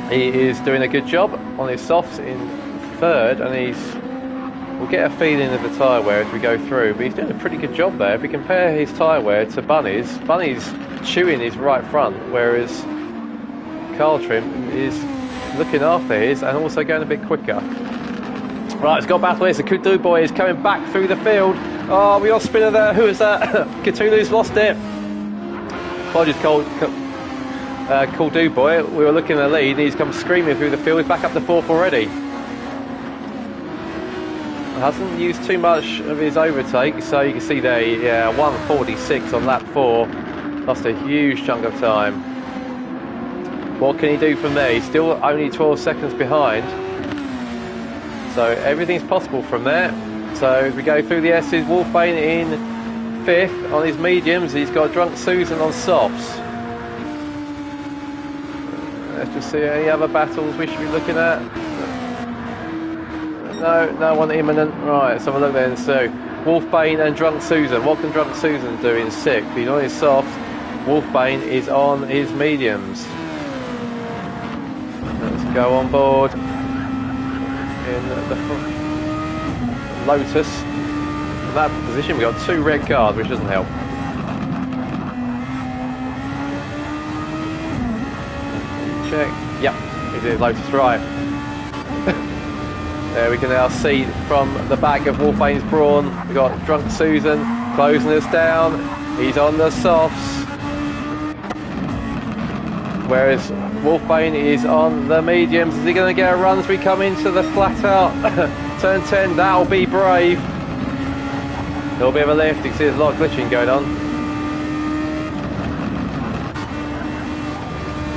he is doing a good job on his softs in 3rd, and we'll get a feeling of the tyre wear as we go through, but he's doing a pretty good job there. If we compare his tyre wear to Bunny's chewing his right front, whereas Carl Trim is looking after his and also going a bit quicker. Right, it's got battle here, so Cthulhu Boy is coming back through the field. Oh, we lost spinner there, who is that? Cthulhu's lost it. Apologies, Cool Dude Boy, we were looking at the lead, and he's come screaming through the field. He's back up to 4th already. Hasn't used too much of his overtake, so you can see there, yeah, 1:46 on lap 4. Lost a huge chunk of time. What can he do from there? He's still only 12 seconds behind. So everything's possible from there. So as we go through the S's, Wolfbane in 5th on his mediums. He's got Drunk Susan on softs. Let's just see any other battles we should be looking at. No one imminent. Right, let's have a look then. So, Wolfbane and Drunk Susan. What can Drunk Susan do in 6th? He's on his softs. Wolfbane is on his mediums. Let's go on board in the Lotus. In that position, we've got 2 red cards, which doesn't help. Check. Yep, it is Lotus, right. There we can now see from the back of Wolfbane's brawn, we've got Drunk Susan closing us down. He's on the softs. Whereas Wolfbane is on the mediums. Is he going to get a run as we come into the flat out turn 10? That'll be brave. A little bit of a lift. You can see there's a lot of glitching going on.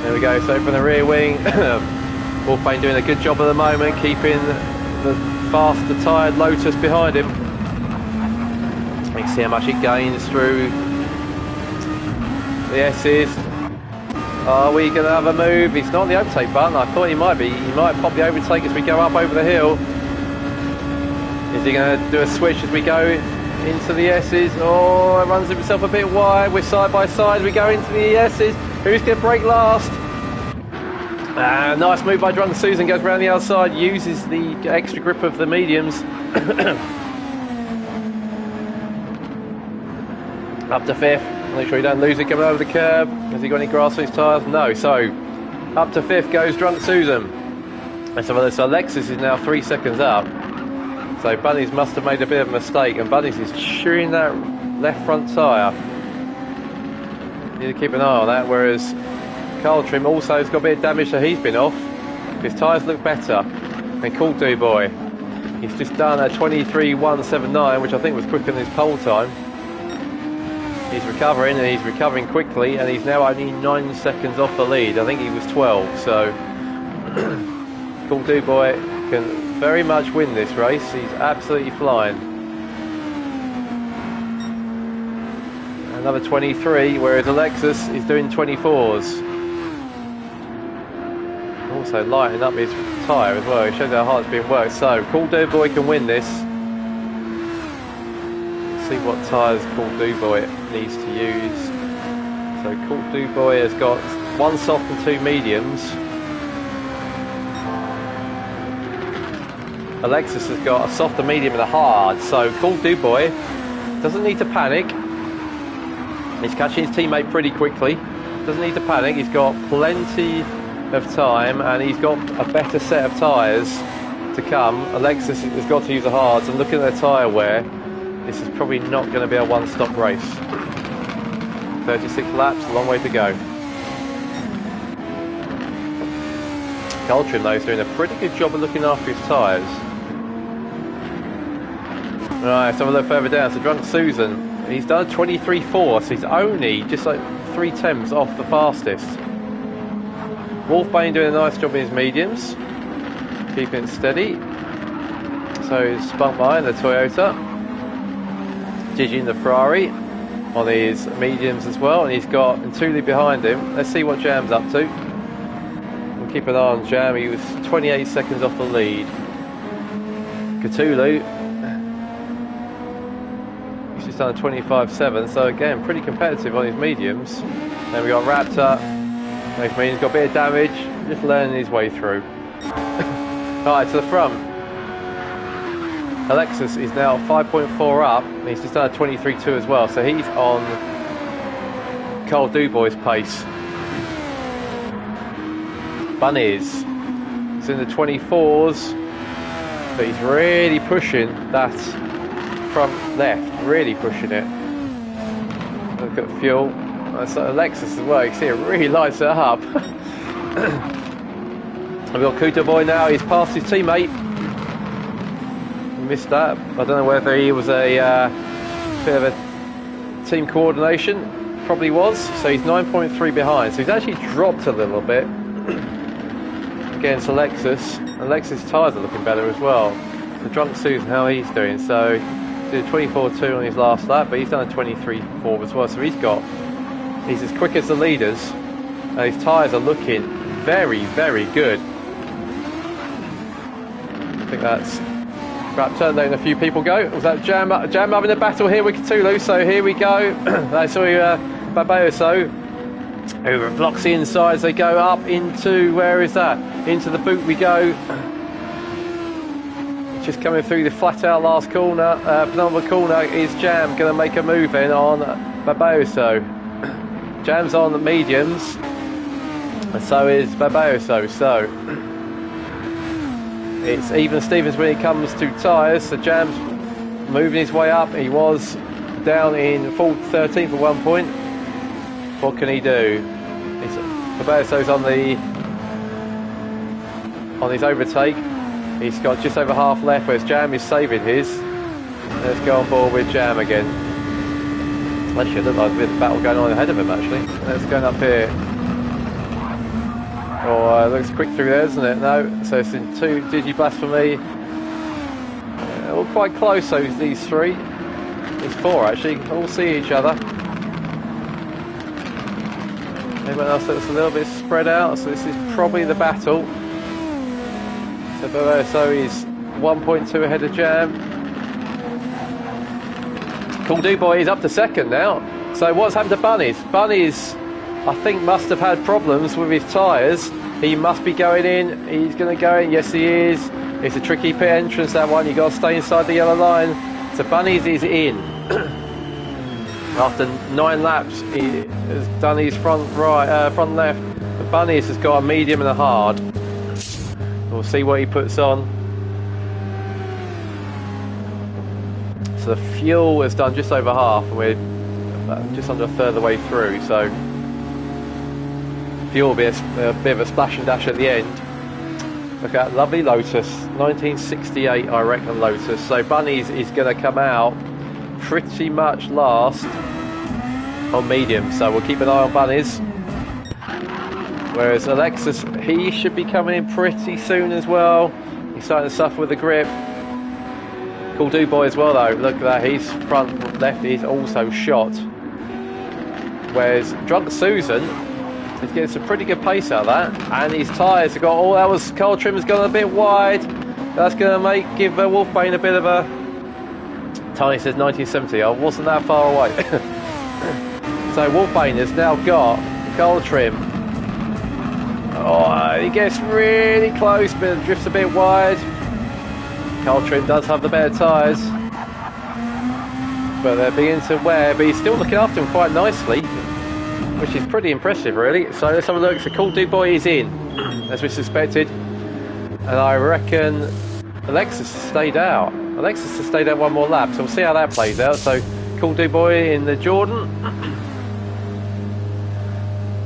There we go. So from the rear wing, Wolfbane doing a good job at the moment, keeping the faster tired Lotus behind him. You can see how much it gains through the S's. Are we going to have a move? He's not on the overtake button. I thought he might be. He might pop the overtake as we go up over the hill. Is he going to do a switch as we go into the S's? Oh, runs himself a bit wide. We're side by side as we go into the S's. Who's going to break last? Nice move by Drunk Susan, goes around the outside, uses the extra grip of the mediums. Up to 5th, make sure you don't lose it coming over the curb. Has he got any grass on his tyres? No, so up to 5th goes Drunk Susan. So Alexis is now 3 seconds up. So Bunnies must have made a bit of a mistake, and Bunnies is chewing that left front tyre. Need to keep an eye on that, whereas Carl Trim also has got a bit of damage, so he's been off. His tyres look better. And Cool Dude Boy, he's just done a 23.179, which I think was quicker than his pole time. He's recovering, and he's recovering quickly, and he's now only 9 seconds off the lead. I think he was 12, so Cool Do Boy can very much win this race. He's absolutely flying. Another 23, whereas Alexis is doing 24s. Also lighting up his tyre as well. It shows how hard it's been worked. So Cool Do Boy can win this. Let's see what tyres Cool Do Boy needs to use. So Cool Do Boy has got one soft and two mediums. Alexis has got a soft, a medium and a hard. So Cool Do Boy doesn't need to panic. He's catching his teammate pretty quickly. Doesn't need to panic. He's got plenty of time and he's got a better set of tyres to come. Alexis has got to use the hards, and looking at their tyre wear, this is probably not going to be a one-stop race. 36 laps, a long way to go. Coltrim though is doing a pretty good job of looking after his tyres. Right, let's have a look further down. So Drunk Susan, he's done 23.4, so he's only just like 3/10 off the fastest. Wolfbane doing a nice job in his mediums, keeping it steady. So he's spun by in the Toyota. Gigi in the Ferrari on his mediums as well, and he's got Ntuli behind him. Let's see what Jam's up to. We'll keep an eye on Jam. He was 28 seconds off the lead. Cthulhu, he's just done a 25.7, so again pretty competitive on his mediums. Then we got Raptor. Which means he's got a bit of damage, just learning his way through. Alright, to the front. Alexis is now 5.4 up, and he's just done a 23.2 as well, so he's on Cool Do Boy's pace. Bunnies is in the 24s, but he's really pushing that front left, really pushing it. Look at fuel. That's Alexis as well, you can see it really lights it up. We've got Kuta Boy now, he's passed his teammate. Missed that. I don't know whether he was a bit of a team coordination. Probably was. So he's 9.3 behind. So he's actually dropped a little bit against Alexis. Alexis' tyres are looking better as well. The Drunk Susan, how he's doing. So he did a 24.2 on his last lap, but he's done a 23.4 as well. So he's as quick as the leaders, and his tyres are looking very, very good. I think that's Raptor letting a few people go. Was that Jam having a battle here with Cthulhu? So here we go. That's Babayoso, who blocks the insides. They go up into, where is that? Into the boot we go. Just coming through the flat out last corner. Penultimate corner is Jam going to make a move in on Babayoso. Jam's on the mediums, and so is Babayoso. So it's even Stevens when it comes to tyres. So Jam's moving his way up. He was down in 13th at one point. What can he do? Babayoso's on his overtake. He's got just over half left, whereas Jam is saving his. Let's go on board with Jam again. Actually, it looked like a bit of battle going on ahead of him, actually. Let's go up here. Oh, it looks quick through there, doesn't it? No, so it's in 2 Digi-Blasphemy. All quite close, so these 3. There's 4, actually. All see each other. Anyone else that's a little bit spread out, so this is probably the battle. So he's 1.2 ahead of Jam. Cool Do Boy is up to second now. So what's happened to Bunnies? Bunnies, I think, must have had problems with his tyres. He must be going in. He's going to go in. Yes, he is. It's a tricky pit entrance, that one. You've got to stay inside the yellow line. So Bunnies is in. After 9 laps, he has done his front left. The Bunnies has got a medium and a hard. We'll see what he puts on. So the fuel has done just over half, and we're just under a third of the way through. So fuel will be a bit of a splash and dash at the end. Look at that lovely Lotus, 1968, I reckon, Lotus. So Bunnies is going to come out pretty much last on medium. So we'll keep an eye on Bunnies. Whereas Alexis, he should be coming in pretty soon as well. He's starting to suffer with the grip. Cool Do Boy as well though, look at that, he's front left, he's also shot. Whereas Drunk Susan is getting some pretty good pace out of that, and his tyres have got, oh, that was, Carl Trimmer's gone a bit wide. That's going to give Wolfbane a bit of a, Tony says 1970, I wasn't that far away. So Wolfbane has now got Carl Trim. Oh, he gets really close, but drifts a bit wide. Carl Trim does have the better tyres, but they're beginning to wear, but he's still looking after him quite nicely, which is pretty impressive really. So let's have a look. So Cool Do Boy is in, as we suspected, and I reckon Alexis has stayed out. Alexis has stayed out one more lap, so we'll see how that plays out. So Cool Do Boy in the Jordan.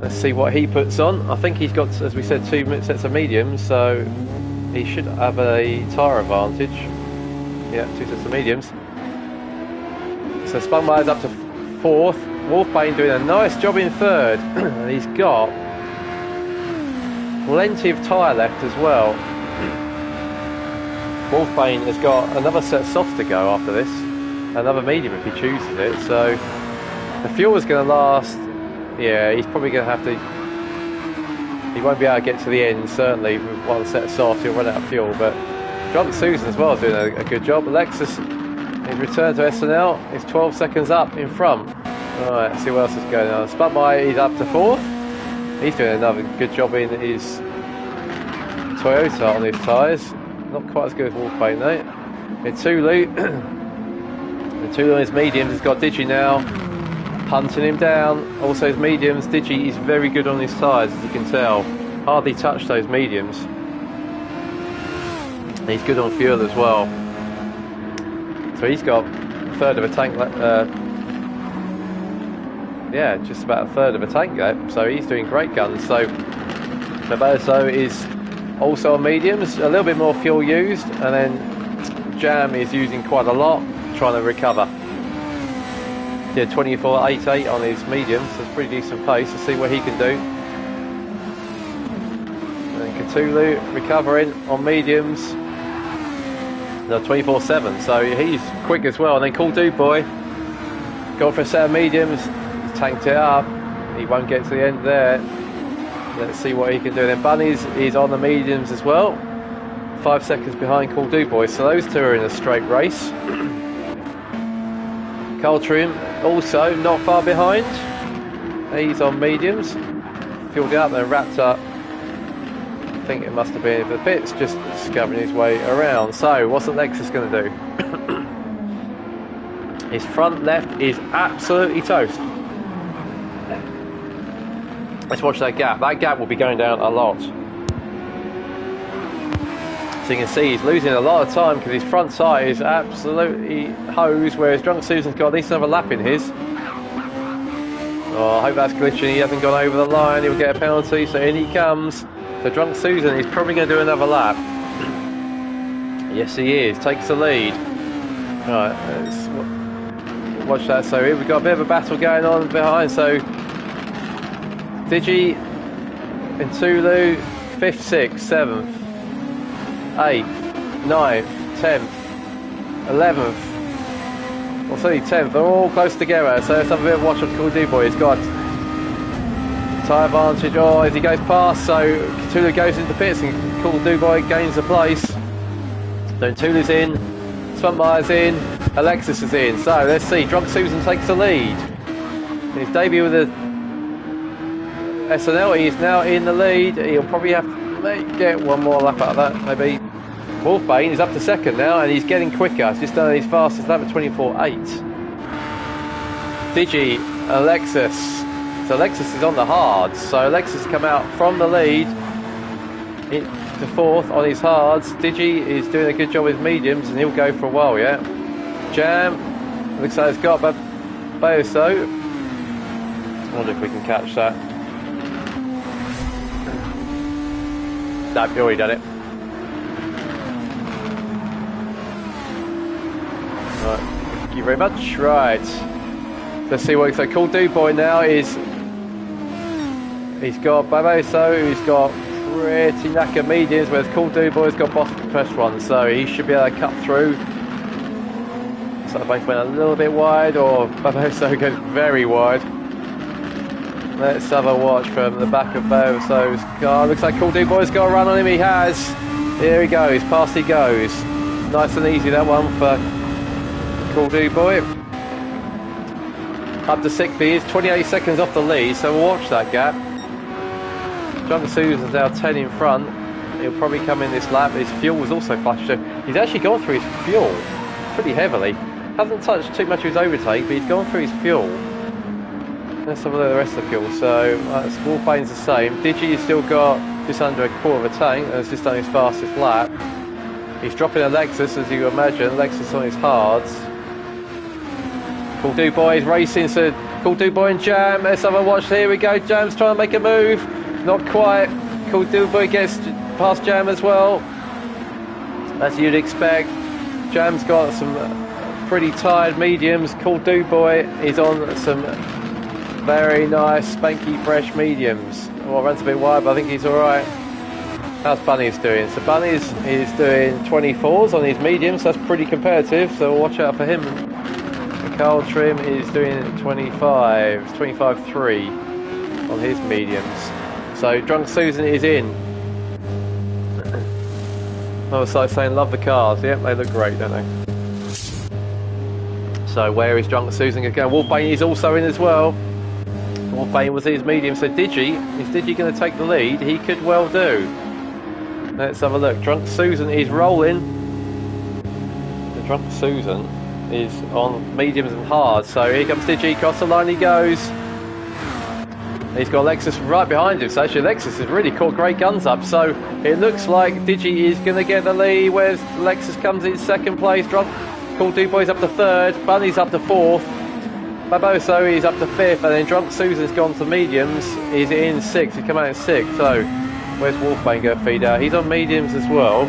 Let's see what he puts on. I think he's got, as we said, 2 sets of mediums, so he should have a tyre advantage. Yeah, 2 sets of mediums. So Spunmire's up to 4th. Wolfbane doing a nice job in 3rd. And he's got plenty of tyre left as well. Wolfbane has got another set of softs to go after this. Another medium if he chooses it. So the fuel is going to last. Yeah, he's probably going to have to. He won't be able to get to the end, certainly, with one set of softs. He'll run out of fuel. But Drunk Susan as well is doing a good job. Alexis is returned to SNL. He's 12 seconds up in front. Alright, let's see what else is going on. Spunmire is up to 4th. He's doing another good job in his Toyota on his tyres. Not quite as good as Wolfbane though. In Tulu. And Tulu on his mediums has got Digi now, hunting him down. Also his mediums, Digi is very good on his tyres, as you can tell. Hardly touched those mediums. And he's good on fuel as well. So he's got a third of a tank yeah, just about a third of a tank left. So he's doing great guns. So Maboso is also on mediums, a little bit more fuel used, and then Jam is using quite a lot, trying to recover. Yeah, 24.88 on his mediums, so it's pretty decent pace. Let's see what he can do. And Cthulhu recovering on mediums. No, 24.7, so he's quick as well. And then Cool Do Boy, going for a set of mediums, he's tanked it up. He won't get to the end there. Let's see what he can do. Then Bunnies is on the mediums as well. 5 seconds behind Cool Do Boy, so those two are in a straight race. Carl Trim also not far behind. He's on mediums. Filled out and wrapped up. I think it must have been the bits, just discovering his way around. So what's Alexis going to do? His front left is absolutely toast. Let's watch that gap. That gap will be going down a lot. So you can see he's losing a lot of time because his front side is absolutely hosed, whereas Drunk Susan's got at least another lap in his. Oh, I hope that's glitching. He hasn't gone over the line. He'll get a penalty, so in he comes. So Drunk Susan is probably going to do another lap. Yes, he is. Takes the lead. Right, let's watch that. So here we've got a bit of a battle going on behind. So Digi and Tulu, 5th, 6th, 7th, 8th, 9th, 10th, 11th. Well, certainly 10th. They're all close together. So let's have a bit of a watch on Cool Do Boy. He's got tyre advantage. Oh, as he goes past, so Cthulhu goes into pits and Cool Do Boy gains the place. Then Tulu's in, Spunmire's in, Alexis is in. So let's see, Drunk Susan takes the lead. His debut with the SNL, he's now in the lead. He'll probably have to get one more lap out of that, maybe. Wolfbane is up to 2nd now, and he's getting quicker. He's just done his fastest lap at 24.8. Digi, Alexis. So Alexis is on the hards. So Alexis come out from the lead to 4th on his hards. Digi is doing a good job with mediums, and he'll go for a while, yeah. Jam, looks like it's got Bayoso. I wonder if we can catch that. No, he's already done it. Right, thank you very much. Right, let's see what. So Cool Do Boy now is He's got Barroso, who's got pretty knackered mediums, whereas Cool Dude Boy's got bottom pressed ones, so he should be able to cut through. So they both went a little bit wide, or Barroso goes very wide. Let's have a watch from the back of Barroso's car. Looks like Cool Dude Boy's got a run on him. He has. Here he goes. Past he goes. Nice and easy that one for Cool Dude Boy. Up to 60. He's 28 seconds off the lead, so we'll watch that gap. Drunk Susan's now 10 in front. He'll probably come in this lap. His fuel was also flushed. So he's actually gone through his fuel pretty heavily. Hasn't touched too much of his overtake, but he's gone through his fuel. Let's have a look at the rest of the fuel. So Wolfbane's the same. Digi has still got just under a quarter of a tank and has just done his fastest lap. He's dropping a Lexus, as you imagine. Lexus on his hards. Cool Dude Boy is racing, so Cool Dude Boy and Jam. Let's have a watch. Here we go. Jam's trying to make a move. Not quite. Cool Dude Boy gets past Jam as well, as you'd expect. Jam's got some pretty tired mediums. Cool Dude Boy is on some very nice, spanky, fresh mediums. Well, runs a bit wide, but I think he's alright. How's Bunny's doing? So Bunny's is doing 24s on his mediums. That's pretty competitive, so watch out for him. And Carl Trim is doing 25s, 25.3 on his mediums. So Drunk Susan is in. I was like saying, love the cars. Yep, they look great, don't they? So where is Drunk Susan going to go? Wolfbane is also in as well. Wolfbane was his medium. So is Digi going to take the lead? He could well do. Let's have a look. Drunk Susan is rolling. The Drunk Susan is on mediums and hard. So here comes Digi. Across the line he goes. He's got Lexus right behind him, so actually Lexus has really caught great guns up, so it looks like Digi is going to get the lead, whereas Lexus comes in second place. Cool Dude Boy's up to third, Bunny's up to fourth, Barboso is up to fifth, and then Drunk Susan's gone to mediums. He's in sixth, he's come out in sixth, so where's Wolfbane going to feed out? He's on mediums as well.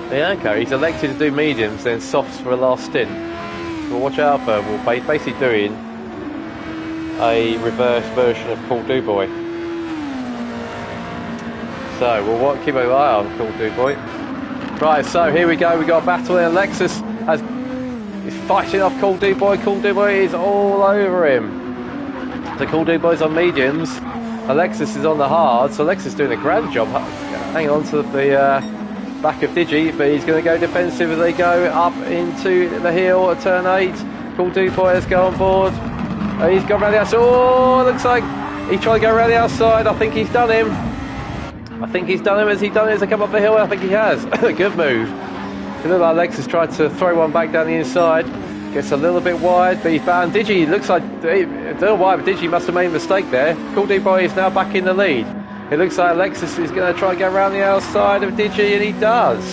Yeah, okay, he's elected to do mediums, then softs for a last stint. Well, watch out for Wolfbane, he's basically doing a reverse version of Cool Dude Boy. So we'll keep an eye on Cool Dude Boy. Right, so here we go. We got a battle there. Lexus is fighting off Cool Dude Boy. Cool Dude Boy is all over him. So Cool Dude Boy's on mediums. Alexis is on the hard. So Alexis doing a grand job. Hang on to the back of Digi, but he's going to go defensive as they go up into the hill at turn 8. Cool Dude Boy has gone on board. He's gone around the outside. Oh, looks like he tried to go around the outside. I think he's done him. Has he done it as they come up the hill? I think he has. Good move. It looked like Lexus tried to throw one back down the inside. Gets a little bit wide, but he found Digi. Looks like, I don't know why, but Digi must have made a mistake there. Cool Dude Boy is now back in the lead. It looks like Lexus is going to try and go around the outside of Digi, and he does.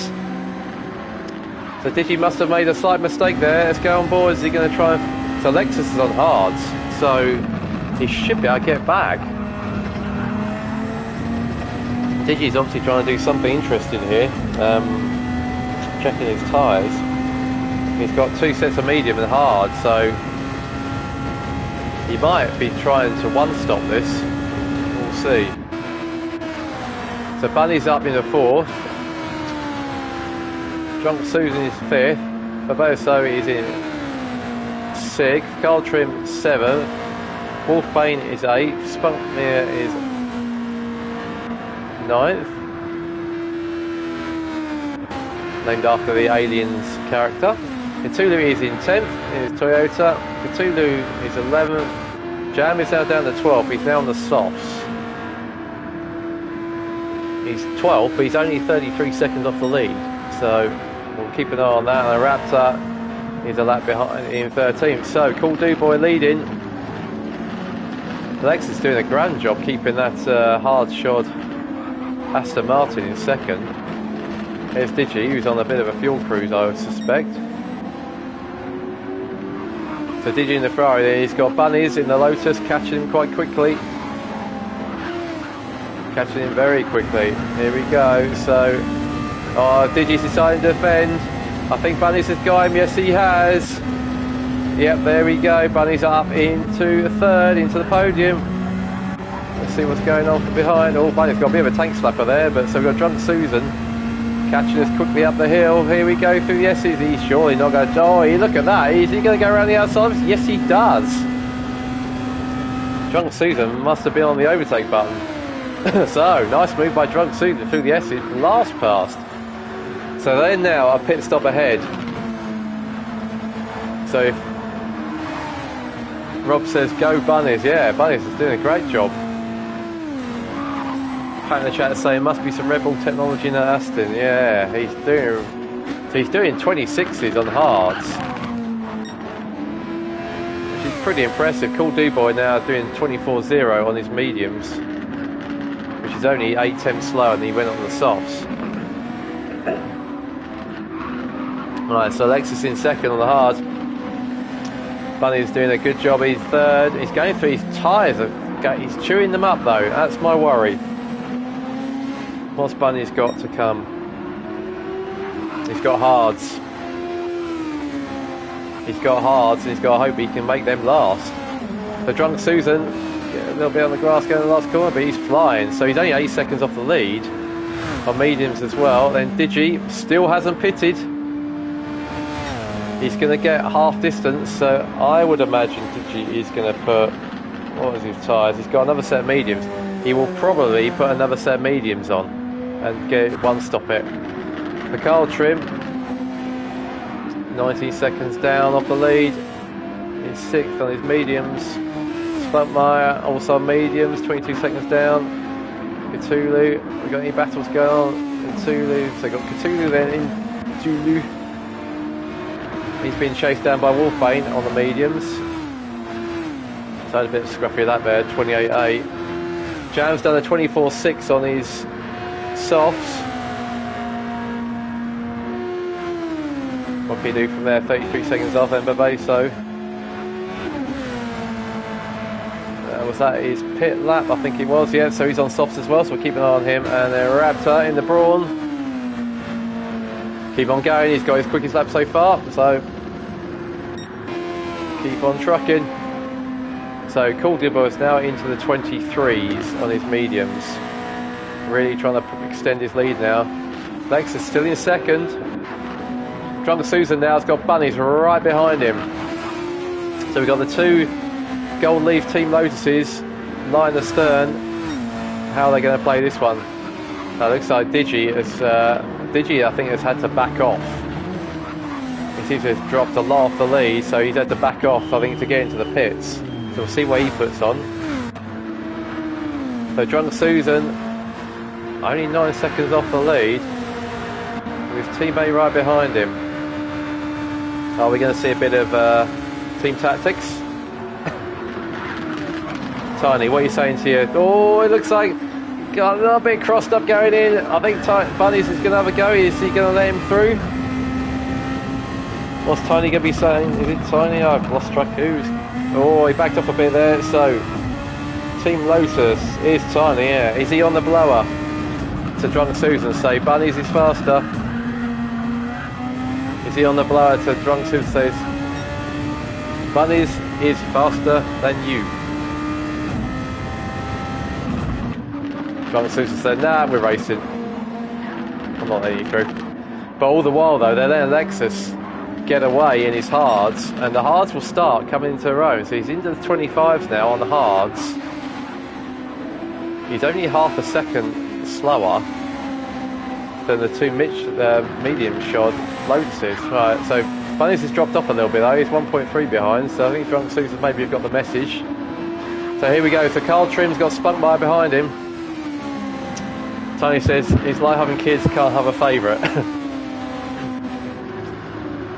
So Digi must have made a slight mistake there. Let's go on board. Is he going to try and... So Lexus is on hards, so he should be able to get back. Digi's obviously trying to do something interesting here. Checking his tyres. He's got 2 sets of medium and hard, so he might be trying to one-stop this. We'll see. So Bunny's up in the 4th. Drunk Susan is 5th. Barboso is in 6th. Carl Trim 7th. Wolfbane is 8th. Spunkmere is 9th. Named after the Aliens character. Cthulhu is in 10th in his Toyota. Cthulhu is 11th. Jam is now down to 12th. He's now on the softs. He's 12th, but he's only 33 seconds off the lead. So we'll keep an eye on that. And the Raptor is a lap behind in 13th. So Cool Dude Boy leading. Lex is doing a grand job keeping that hard shod Aston Martin in second. Here's Digi, who's on a bit of a fuel cruise, I would suspect. So Digi in the Ferrari there, he's got Bunnies in the Lotus, catching him quite quickly. Catching him very quickly. Here we go. So, Digi's deciding to defend. I think Bunnies has got him. Yes, he has. Yep, there we go. Bunnies up into third, into the podium. see what's going on from behind. Oh, Bunny's got a bit of a tank slapper there, but so we've got Drunk Susan catching us quickly up the hill. Here we go through the S's. He's surely not going to... Oh, look at that. Is he going to go around the outside? Yes, he does. Drunk Susan must have been on the overtake button. So, nice move by Drunk Susan through the S's. Last pass. So they're now a pit stop ahead. So if Rob says go Bunnies, yeah, Bunnies is doing a great job. Pat in the chat saying must be some Red Bull technology in Aston. Yeah, he's doing 26s on hards, which is pretty impressive. Cool Duboy now doing 24.0 on his mediums, which is only 8 tenths slower than he went on the softs. Right, so Alexis in second on the hards. Bunny's doing a good job. He's third. He's going through his tyres. He's chewing them up though. That's my worry. What's Bunny's got to come? He's got hards. He's got hards, and he's got to hope he can make them last. The Drunk Susan, a little bit on the grass going to the last corner, but he's flying. So he's only 8 seconds off the lead on mediums as well. Then Digi still hasn't pitted. He's going to get half distance, so I would imagine Digi is going to put, what is his tyres? He's got another set of mediums. He will probably put another set of mediums on and get one stop it. For Carl Trim, 19 seconds down off the lead. He's 6th on his mediums. Spunkmeyer also on mediums, 22 seconds down. Cthulhu, we've got any battles going on? Cthulhu, so we've got Cthulhu then in Cthulhu. He's been chased down by Wolfbane on the mediums. So a bit scruffy of that there, 28.8. Jam's done a 24.6 on his softs. What can he do from there? 33 seconds off then Barbaso. Was that his pit lap? I think it was, yeah. So he's on softs as well, so we'll keep an eye on him. And then Raptor in the Brawn. Keep on going, he's got his quickest lap so far, so keep on trucking. So Cool Dibbo is now into the 23s on his mediums. Really trying to extend his lead now. Lex is still in second. Drunk Susan now has got Bunnies right behind him. So we've got the 2 Gold Leaf Team Lotuses lying astern. How are they going to play this one? It looks like Digi I think has had to back off. He seems to have dropped a lot off the lead, so he's had to back off, I think, to get into the pits. So we'll see what he puts on. So Drunk Susan, only 9 seconds off the lead, with his teammate right behind him. Are we going to see a bit of team tactics? Tiny, what are you saying to you? Oh, it looks like got a little bit crossed up going in. I think Bunnies is going to have a go. Is he going to let him through? What's Tiny going to be saying? Is it Tiny? Oh, I've lost track who's. Oh, he backed off a bit there. So, Team Lotus is Tiny, yeah. Is he on the blower? To Drunk Susan say, Bunnies is faster. Is he on the blower to Drunk Susan says, Bunnies is faster than you. Drunk Susan said, nah, we're racing. I'm not letting you through. But all the while though, they're letting Lexus get away in his hards, and the hards will start coming into their own. So he's into the 25s now on the hards. He's only half a second slower than the 2 medium shod Lotuses. Right, so Bunnies has dropped off a little bit though. He's 1.3 behind, so I think Drunk Susan maybe have got the message. So here we go. So Carl Trim's got Spunkmeyer behind him. Tony says it's like having kids, can't have a favourite.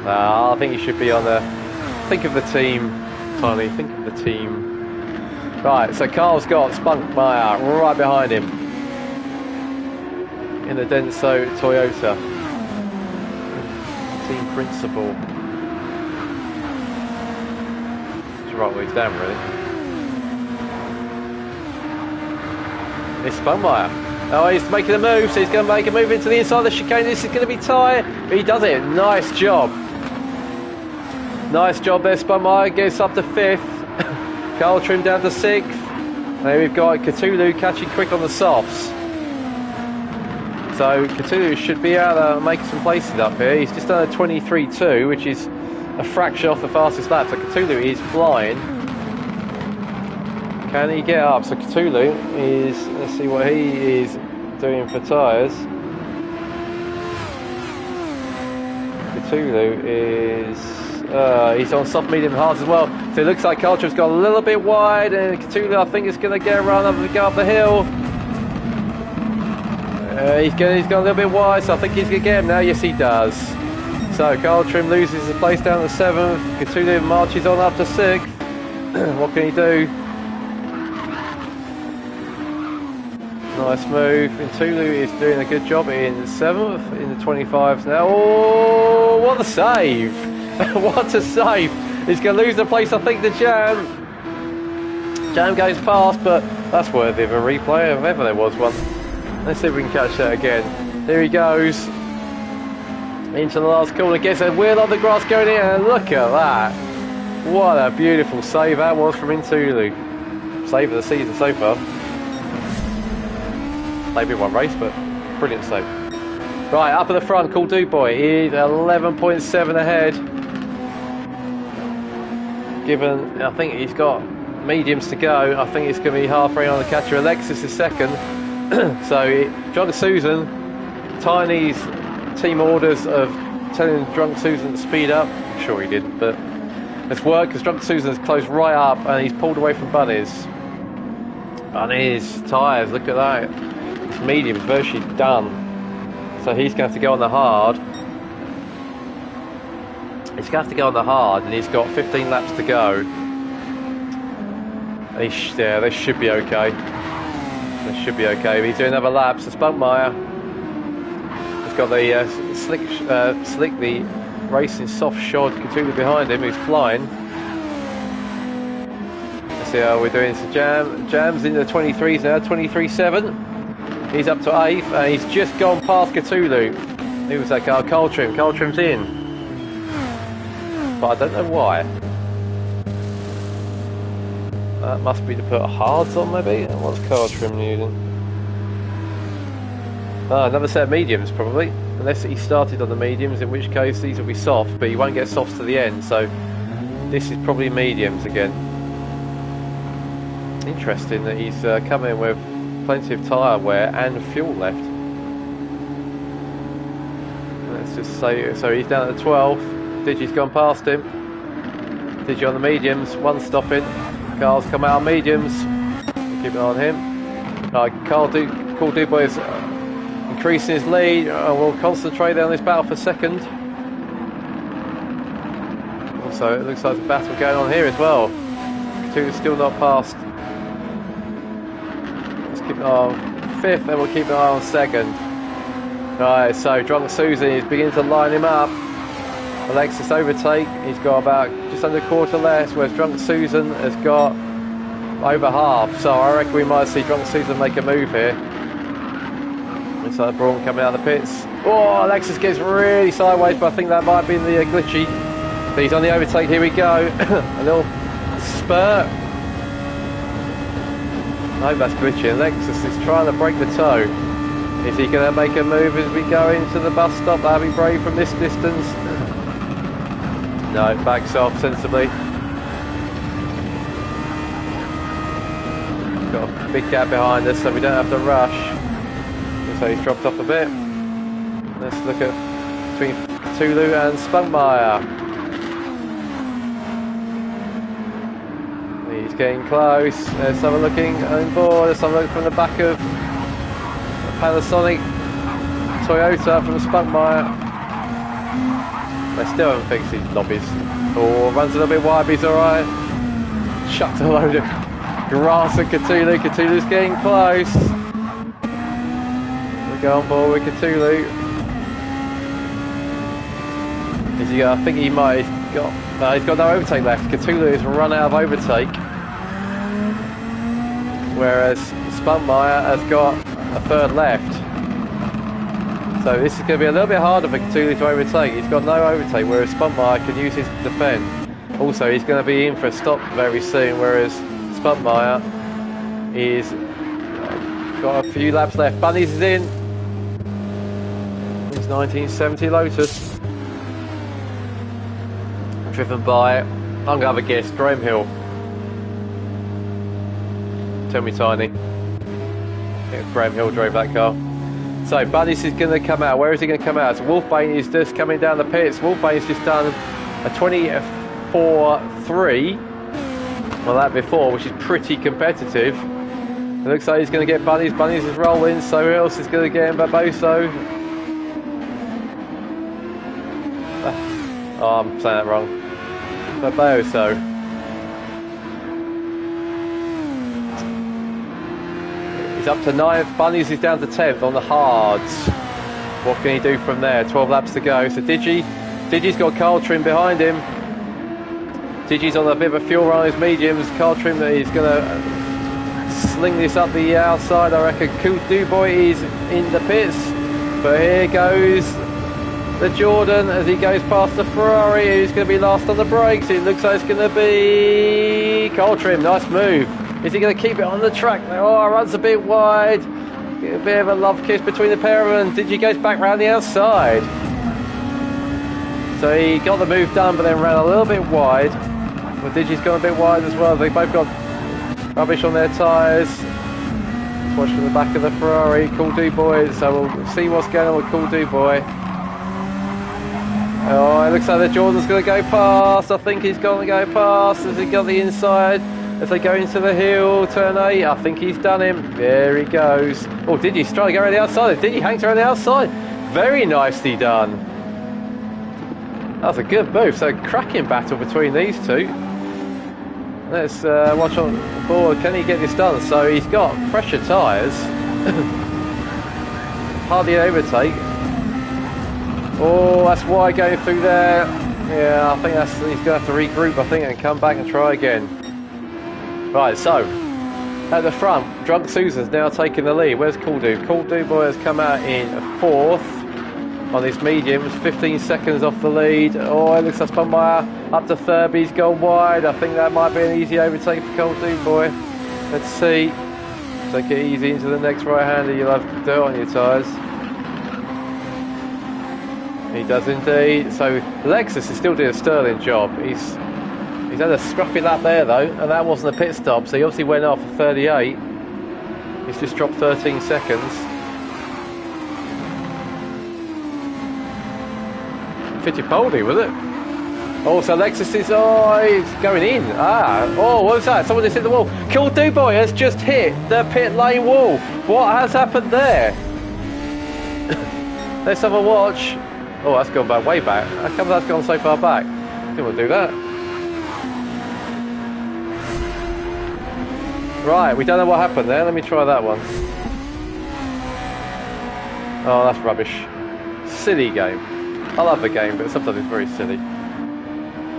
I think you should be on the... Think of the team, Tony, think of the team. Right, so Carl's got Spunkmeyer right behind him in the Denso Toyota. Team principal. Just right where he's down, really. It's Spunkmeyer. Oh, he's making a move, so he's going to make a move into the inside of the chicane. This is going to be tight, but he does it. Nice job. Nice job there, Spunkmeyer. Gets up to 5th. Carl Trim down to 6th. Now we've got Cthulhu catching quick on the softs. So Cthulhu should be able to make some places up here. He's just done a 23.2, which is a fraction off the fastest lap. So Cthulhu is flying. Can he get up? So Cthulhu is, let's see what he is doing for tyres. Cthulhu is, he's on soft, medium, hards as well. So it looks like Carltrim's got a little bit wide, and Cthulhu I think is going to get a run up and go up the hill. He's gone a little bit wide, so I think he's going to get him now. Yes, he does. So Carltrim loses his place down to 7th. Cthulhu marches on up to 6th. What can he do? Nice move. Cthulhu is doing a good job in 7th, in the 25s now. Oh, what a save! What a save! He's going to lose the place, I think, to Jam. Jam goes past, but that's worthy of a replay if ever there was one. Let's see if we can catch that again. Here he goes. Into the last corner, gets a wheel on the grass going in, and look at that. What a beautiful save that was from Cthulhu. Save of the season so far. Maybe one race, but brilliant save. Right, up at the front, Cool Dude Boy. He's 11.7 ahead. Given, I think he's got mediums to go. I think it's going to be halfway on the catcher. Alexis is second. So, Drunk Susan, Tiny's team orders of telling Drunk Susan to speed up. I'm sure he didn't, but it's worked because Drunk Susan has closed right up and he's pulled away from Bunny's. Bunny's tyres, look at that. His medium is virtually done. So he's going to have to go on the hard. He's going to have to go on the hard, and he's got 15 laps to go. Yeah, they should be okay. They should be okay. He's doing another lap. So Spunkmeyer has got the slick the racing soft shod Cthulhu behind him, who's flying. Let's see how we're doing. So Jam's in the 23s now, 23.7. He's up to 8th, and he's just gone past Cthulhu. Who was that car? Carltrim. Carltrim's in. But I don't know why. That must be to put hards on, maybe? What's Carltrim using? Another set of mediums, probably. Unless he started on the mediums, in which case these will be soft, but he won't get softs to the end, so this is probably mediums again. Interesting that he's come in with plenty of tyre wear and fuel left. Let's just say, so he's down at the 12th. Digi's gone past him. Digi on the mediums, one stopping. Carl's come out on mediums. Keep an eye on him. Cool Dude Boy is increasing his lead. We'll concentrate on this battle for second. Also, it looks like there's a battle going on here as well. Cthulhu's still not passed. Keep an eye on 5th, and we'll keep an eye on 2nd. Right, so Drunk Susan is beginning to line him up. Alexis overtake, he's got about just under a quarter less, whereas Drunk Susan has got over half. So I reckon we might see Drunk Susan make a move here. Looks like Braun coming out of the pits. Oh, Alexis gets really sideways, but I think that might be the glitchy. But he's on the overtake, here we go. A little spurt. I hope that's glitchy. Alexis is trying to break the toe. Is he going to make a move as we go into the bus stop? That'll be brave from this distance. No, backs off sensibly. Got a big gap behind us, so we don't have to rush. So he's dropped off a bit. Let's look at between Cthulhu and Spunkmeyer. He's getting close. There's someone looking on board. There's someone looking from the back of the Panasonic Toyota from Spunkmeyer. They still haven't fixed these lobbies. Oh, runs a little bit wide, but he's alright. Chucked a load of grass at Cthulhu. Cthulhu's getting close. We go on board with Cthulhu. Is he? I think he might have got. No, he's got no overtake left. Cthulhu has run out of overtake. Whereas Spunkmeyer has got a third left. So this is going to be a little bit harder for Cthulhu to overtake. He's got no overtake, whereas Spunkmeyer can use his defend. Also, he's going to be in for a stop very soon, whereas Spunkmeyer is got a few laps left. Bunnies is in. It's 1970 Lotus. Driven by, I'm going to have a guess, Graham Hill. Tell me, Tiny. Yeah, Graham Hill drove that car. So Bunnies is going to come out. Where is he going to come out? So Wolfbane is just coming down the pits. Wolfbane's just done a 24.3. Well, that before, which is pretty competitive. It looks like he's going to get Bunnies. Bunnies is rolling, so who else is going to get him? Barboso. Oh, I'm saying that wrong. Barboso. He's up to 9th. Bunnies is down to 10th on the hards. What can he do from there? 12 laps to go. So Digi's got Carl Trim behind him. Digi's on a bit of a fuel run on his mediums. Carl Trim, he's going to sling this up the outside. I reckon Cool Dubois is in the pits. But here goes the Jordan as he goes past the Ferrari, who's going to be last on the brakes. It looks like it's going to be Carl Trim. Nice move. Is he going to keep it on the track? Oh, runs a bit wide. A bit of a love kiss between the pair of them. Digi goes back round the outside. So he got the move done, but then ran a little bit wide. Well, Digi's gone a bit wide as well. They both got rubbish on their tyres. Let's watch from the back of the Ferrari. Cool Dubois. So we'll see what's going on with Cool Dubois. Oh, it looks like the Jordan's going to go past. I think he's going to go past as he got the inside. As they go into the hill, turn 8, I think he's done him. There he goes. Oh, Digi's trying to go around the outside. Digi hangs around the outside. Very nicely done. That was a good move. So, cracking battle between these two. Let's watch on board. Can he get this done? So, he's got pressure tyres. Hardly an overtake. Oh, that's why going through there. Yeah, I think he's going to have to regroup, I think, and come back and try again. Right, so at the front, Drunk Susan's now taking the lead. Where's Cool Dubois? Cool Dubois has come out in 4th on his mediums, 15 seconds off the lead. Oh, it looks like Spunmeyer up to 3rd, he's gone wide. I think that might be an easy overtake for Cool Dubois. Let's see. Take it easy into the next right-hander. You'll have dirt on your tyres. He does indeed. So Lexus is still doing a sterling job. He's had a scruffy lap there though, and that wasn't a pit stop, so he obviously went off at 38. He's just dropped 13 seconds. Fittipaldi, was it? Oh, so Lexus is, he's going in. Oh, what was that? Someone just hit the wall. Cool Dubois has just hit the pit lane wall. What has happened there? Let's have a watch. Oh, that's gone back, way back. How come that's gone so far back? Didn't want to do that. Right, we don't know what happened there. Let me try that one. Oh, that's rubbish. Silly game. I love the game, but sometimes it's very silly.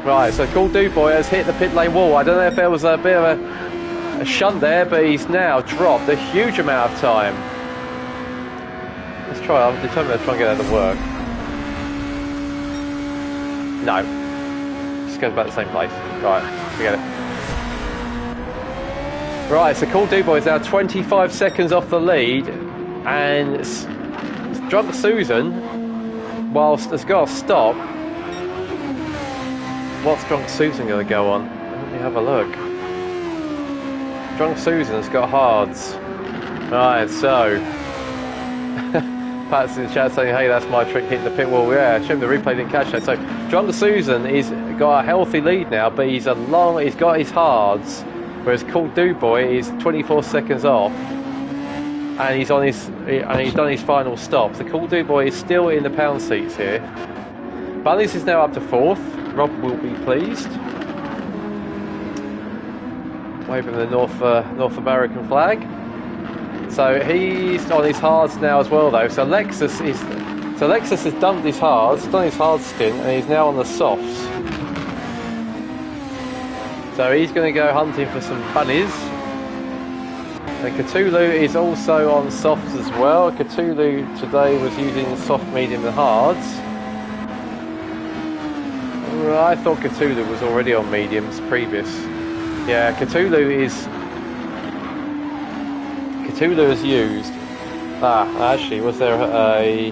Right, so Cool Dubois has hit the pit lane wall. I don't know if there was a bit of a shunt there, but he's now dropped a huge amount of time. Let's try. I'm determined to try and get that to work. No. Just goes back to the same place. Right, forget it. Right, so Cool Dubois is now 25 seconds off the lead, and Drunk Susan, whilst has got to stop. What's Drunk Susan going to go on? Let me have a look. Drunk Susan's got hards. Right, so Pat's in the chat saying, hey, that's my trick, hitting the pit wall. Yeah, shame the replay didn't catch that. So Drunk Susan is got a healthy lead now, but he's got his hards. Whereas Cool Dubois is 24 seconds off, and he's done his final stop. So Cool Dubois is still in the pound seats here. Bunnies is now up to 4th. Rob will be pleased. Waving the North American flag. So he's on his hards now as well, though. So Lexus has dumped his hards, done his hard stint, and he's now on the softs. So he's going to go hunting for some bunnies. And Cthulhu is also on softs as well. Cthulhu today was using soft, medium and hards. I thought Cthulhu was already on mediums previous. Yeah, Cthulhu is Cthulhu has used. Actually, was there a...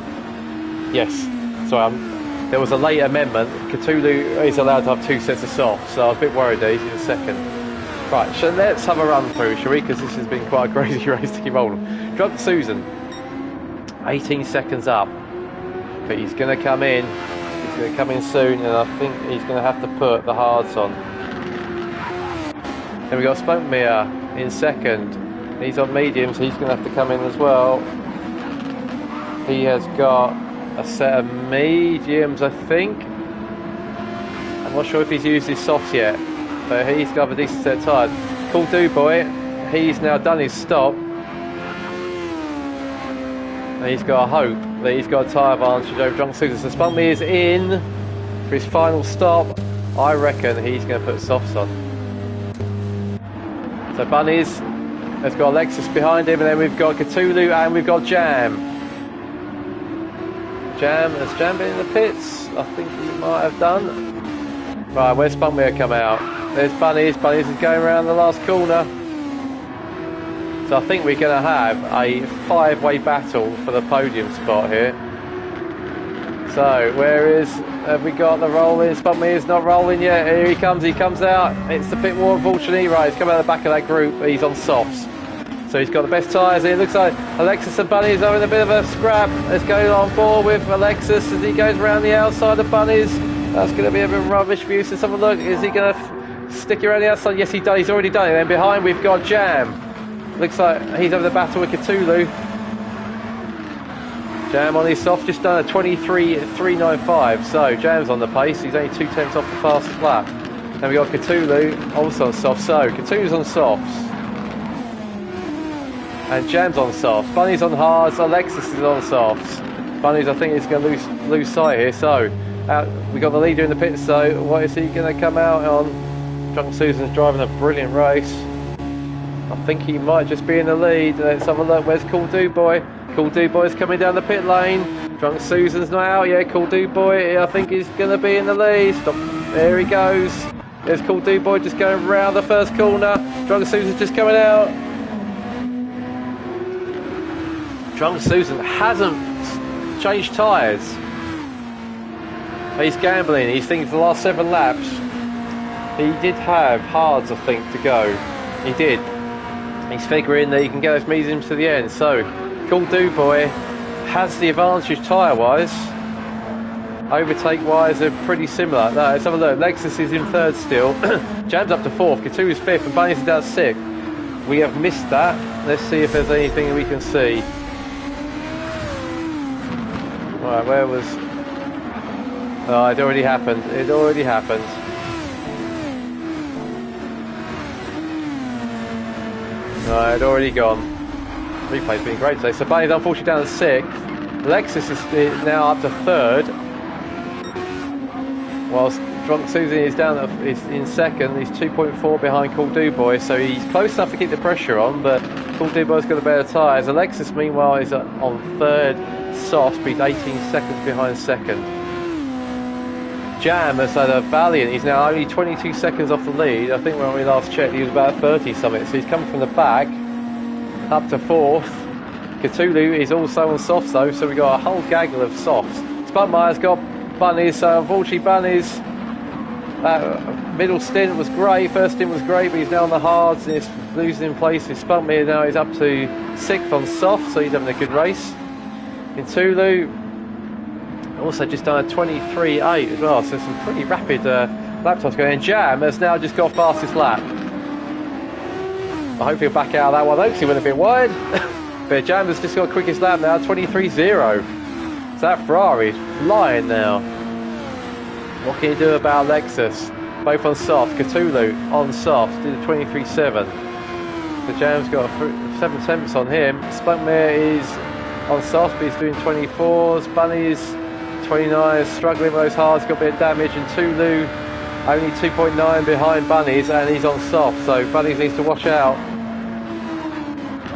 Yes. Sorry, there was a late amendment. Cthulhu is allowed to have 2 sets of softs, so I was a bit worried there. He's in a second. Right, so let's have a run through, shall we? Because this has been quite a crazy race to keep rolling. Drunk Susan, 18 seconds up. But he's going to come in. He's going to come in soon, and I think he's going to have to put the hards on. Then we've got Spunkmere in second. He's on medium, so he's going to have to come in as well. He has got a set of mediums, I think. I'm not sure if he's used his softs yet, but he's got a decent set of tyres. Cool Do Boy, he's now done his stop. And he's got a hope that he's got a tyre advantage over Drunk Susan. So Spunkmere is in for his final stop. I reckon he's going to put softs on. So Bunnies has got Alexis behind him, and then we've got Cthulhu and we've got Jam. Has Jam been in the pits? I think he might have done. Right, where's Spunkmere come out? There's Bunnies. Bunnies is going around the last corner. So I think we're going to have a 5-way battle for the podium spot here. So have we got the rolling? Spunkmere is not rolling yet. Here he comes out. It's a bit more unfortunately. Right, he's come out of the back of that group. He's on softs. So he's got the best tyres. It looks like Alexis and Bunnies are in a bit of a scrap. Let's go on board with Alexis as he goes around the outside of Bunnies. That's going to be a bit of rubbish abuse. Let's have a look. Is he going to stick around the outside? Yes, he does. He's already done it. And behind we've got Jam. Looks like he's having the battle with Cthulhu. Jam on his soft, just done a 23.395. So Jam's on the pace. He's only 2/10 off the fastest lap. Then we got Cthulhu also on soft. So Cthulhu's on softs. And Jam's on softs. Bunny's on hards. Alexis is on softs. Bunny's, I think, is going to lose sight here. So we got the leader in the pits. So what is he going to come out on? Drunk Susan's driving a brilliant race. I think he might just be in the lead. Let's have a look. Where's Cool Do Boy? Cool Do Boy's coming down the pit lane. Drunk Susan's not out yet. Cool Do Boy, I think he's going to be in the lead. Stop. There he goes. There's Cool Do Boy just going round the first corner. Drunk Susan's just coming out. Drunk Susan hasn't changed tyres. He's gambling. He's thinking for the last 7 laps. He did have hards, I think, to go. He did. He's figuring that he can get those mediums to the end. So, Cool Do Boy has the advantage tyre-wise. Overtake-wise, they're pretty similar. No, let's have a look. Lexus is in third still. Jam's up to fourth. Cthulhu's fifth, and Bunny's down sixth. We have missed that. Let's see if there's anything we can see. Right, where was... Oh, it already happened. It already happened. No, it'd already gone. Replay's been great today. So Bunny's unfortunately down to sixth. Lexus is now up to third. Whilst Drunk Susan is is in second. He's 2.4 behind Cool Do Boy, so he's close enough to keep the pressure on, but Cool Do Boy's got the better tyres. Alexis, meanwhile, is on third soft, but he's 18 seconds behind second. Jam has had a valiant. He's now only 22 seconds off the lead. I think when we last checked, he was about 30 something. So he's come from the back up to fourth. Cthulhu is also on softs though, so we've got a whole gaggle of softs. Spunkmere's got Bunnies, so unfortunately Bunnies, middle stint was great, first stint was great, but he's now on the hards and he's losing in places. Spunkmere now is up to sixth on soft, so he's having a good race. Cthulhu also just done a 23.8 as well, so some pretty rapid lap times going. And Jam has now just got fastest lap. I hope he'll back out of that one. Hopefully he went a bit wide. But Jam has just got quickest lap now, 23.0. So that Ferrari's flying now. What can you do about Lexus? Both on soft. Cthulhu on soft, did a 23.7. So Jam's got 7/10 on him. Spunkmere is on soft, but he's doing 24s. Bunny's 29, struggling with those hards, got a bit of damage, and Tulu only 2.9 behind Bunnies, and he's on soft, so Bunnies needs to watch out.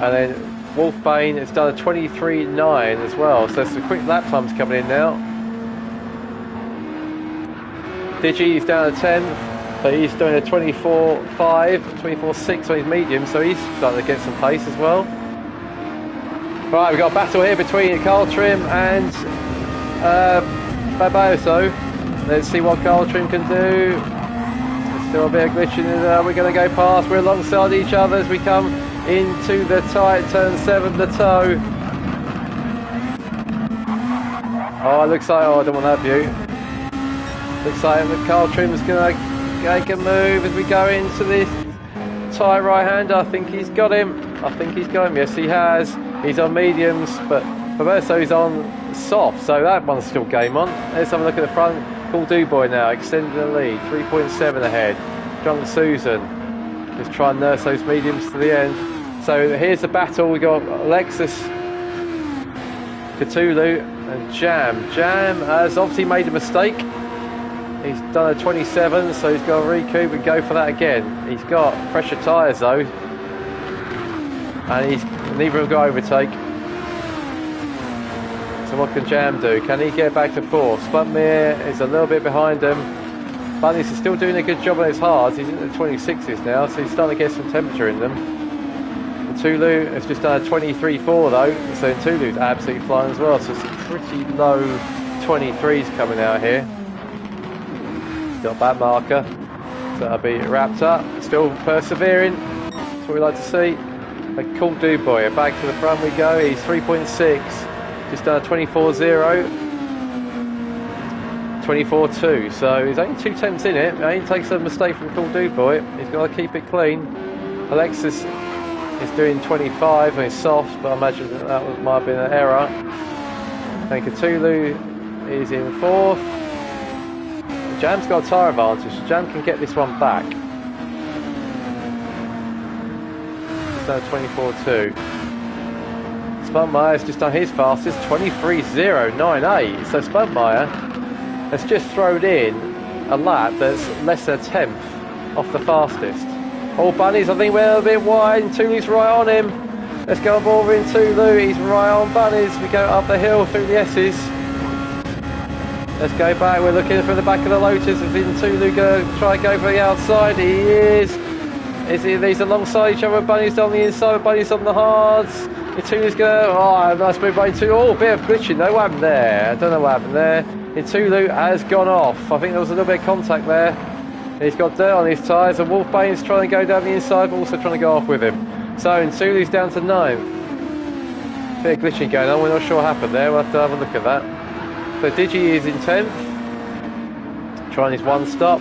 And then Wolfbane has done a 23.9 as well, so some quick lap times coming in now. Digi is down to 10, but he's doing a 24.5, 24.6 on his medium, so he's starting to get some pace as well. Right, we've got a battle here between Carl Trim and Barboso. Let's see what Carl Trim can do. There's still a bit of glitching in there. We're going to go past. We're alongside each other as we come into the tight turn 7, the toe. Oh, it looks like, I don't want that view. Looks like Carl Trim's going to make a move as we go into this tight right-hander. I think he's got him. Yes, he has. He's on mediums, but Barboso's on soft, so that one's still game on. Let's have a look at the front. Cool Boy now, extending the lead, 3.7 ahead. Drunk Susan is trying to nurse those mediums to the end. So here's the battle. We got Alexis, Cthulhu, and Jam. Jam has obviously made a mistake. He's done a 27, so he's got to recoup and go for that again. He's got pressure tyres though, and neither of them got overtake. So what can Jam do? Can he get back to fourth? Spuntmere is a little bit behind him. Bunnies is still doing a good job on his hards. He's in the 26s now, so he's starting to get some temperature in them. And Tulu has just done a 23.4 though, so Tulu's absolutely flying as well. So some pretty low 23s coming out here. He's got a back marker, so that'll be wrapped up. Still persevering. That's what we like to see. A Cool Boy, back to the front we go. He's 3.6. Just done a 24.0, 24.2, so he's only 2 tenths in it. He takes a mistake from Cool Boy. He's got to keep it clean. Alexis is doing 25 and he's soft, but I imagine that might have been an error. And Cthulhu is in fourth. Jam's got a tyre advantage, so Jam can get this one back. He's done a 24.2. Spuntmeier's just done his fastest, 23.098. So Spuntmeier has just thrown in a lap that's less than a tenth off the fastest. All Bunnies, I think we're a bit wide, and Tulu's right on him. Let's go over in Tulu, he's right on Bunnies. We go up the hill through the S's. Let's go back, we're looking for the back of the Lotus. Is Tulu going to try and go for the outside? He is. These alongside each other, Bunnies on the inside, Bunnies on the hards. Tulu's going to, nice move by Tulu. Oh, a bit of glitching though, what happened there? I don't know what happened there. Tulu has gone off. I think there was a little bit of contact there. He's got dirt on his tyres, and Wolfbane's trying to go down the inside, but also trying to go off with him. So Tulu's down to 9th. Bit of glitching going on, we're not sure what happened there, we'll have to have a look at that. So Digi is in 10th, trying his one stop.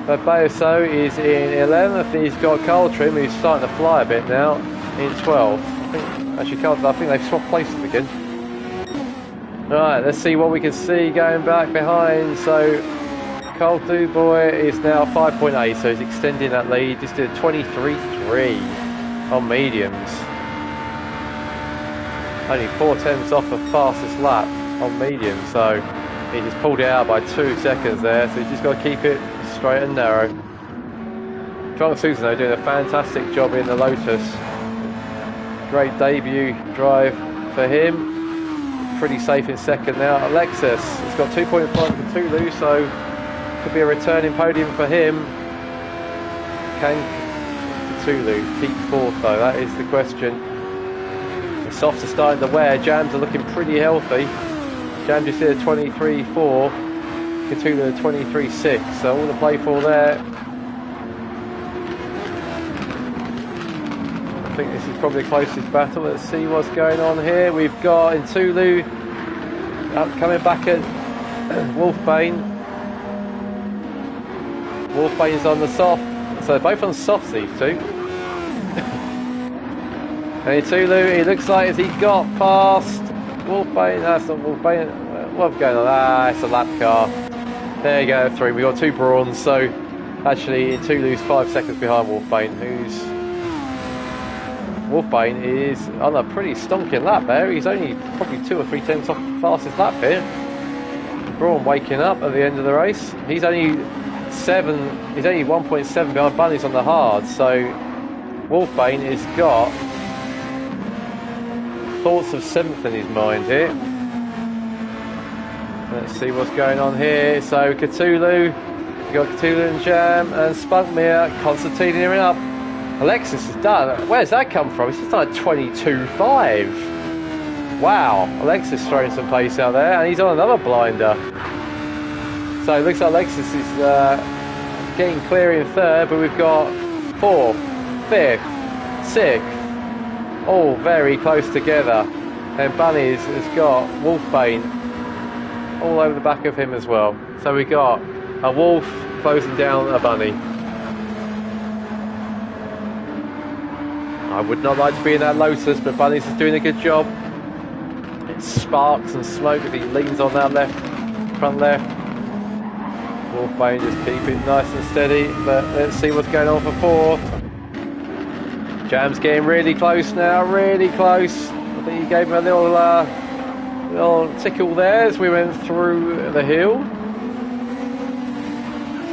Barboso is in 11th. He's got Carl Trim, who's starting to fly a bit now, in 12th. I think they've swapped places again. Right, let's see what we can see going back behind. So Carl Dubois is now 5.8, so he's extending that lead. Just did a 23.3 on mediums. Only 4 tenths off the fastest lap on mediums, so he just pulled it out by 2 seconds there. So he's just got to keep it straight and narrow. Drunk Susan though doing a fantastic job in the Lotus. Great debut drive for him. Pretty safe in second now. Alexis has got 2.5 for Tulu, so could be a returning podium for him. Can Tulu keep fourth though? That is the question. The softs are starting to wear. Jams are looking pretty healthy. Jam just did a 23.4. Cthulhu a 23.6. So all to play for there. I think this is probably the closest battle. Let's see what's going on here. We've got Tulu coming back at Wolfbane. Wolfbane's on the soft. So they're both on softs, these two. And Tulu, he looks like as he got past Wolfbane. That's not Wolfbane. What's going on? It's a lap car. There you go, 3. We got 2 brawns. So actually, Tulu's 5 seconds behind Wolfbane, Wolfbane is on a pretty stonking lap there. He's only probably 2 or 3 tenths off the fastest lap here. Braun waking up at the end of the race. He's only 1.7 behind Bunnies on the hard. So Wolfbane has got thoughts of 7th in his mind here. Let's see what's going on here. So Cthulhu, we've got Cthulhu and Jam and Spuntmere. Constantine nearing up. Alexis has done. Where's that come from? He's done 22.5. Wow, Alexis throwing some pace out there, and he's on another blinder. So it looks like Alexis is getting clear in third, but we've got fourth, fifth, sixth, all very close together. And Bunnies has got Wolfbane all over the back of him as well. So we got a Wolf closing down a Bunny. I would not like to be in that Lotus, but Bunnies is doing a good job. It sparks and smoke as he leans on that front left. Wolfbane just keeping nice and steady, but let's see what's going on for fourth. Jam's getting really close now, really close. I think he gave him a little tickle there as we went through the hill.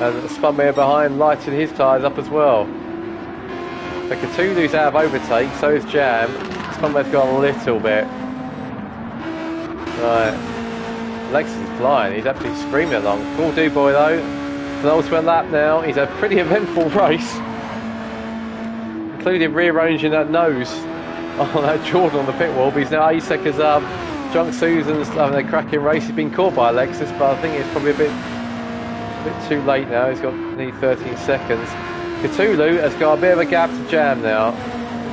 And Spudmere behind lighting his tyres up as well. So Cthulhu's out of overtake, so is Jam. Spudmere's got a little bit. Right. Alexis is flying, he's absolutely screaming along. Cool do boy though. An ultimate lap now. He's a pretty eventful race. Including rearranging that nose on that Jordan on the pit wall, but he's now 8 seconds up. Drunk Susan's having a cracking race. He's been caught by Alexis, but I think it's probably a bit too late now. He's got nearly 13 seconds. Cthulhu has got a bit of a gap to Jam now.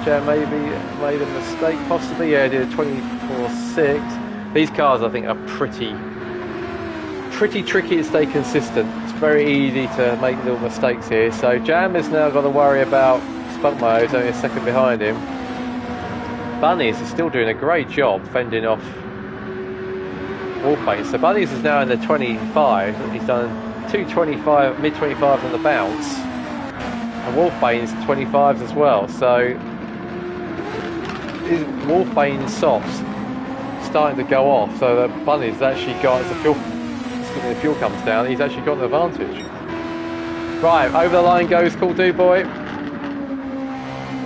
Jam maybe made a mistake, possibly. Yeah, he did a 24.6. These cars, I think, are pretty tricky to stay consistent. It's very easy to make little mistakes here. So Jam has now got to worry about Spunkmeyer, who's only a second behind him. Bunnies is still doing a great job fending off Wolfbane. So Bunnies is now in the 25. He's done 2.25, mid 25s on the bounce. And Wolfbane's 25s as well. So Wolfbane's softs starting to go off. So the Bunnies actually got, as the fuel comes down, he's actually got an advantage. Right, over the line goes Cool Do Boy.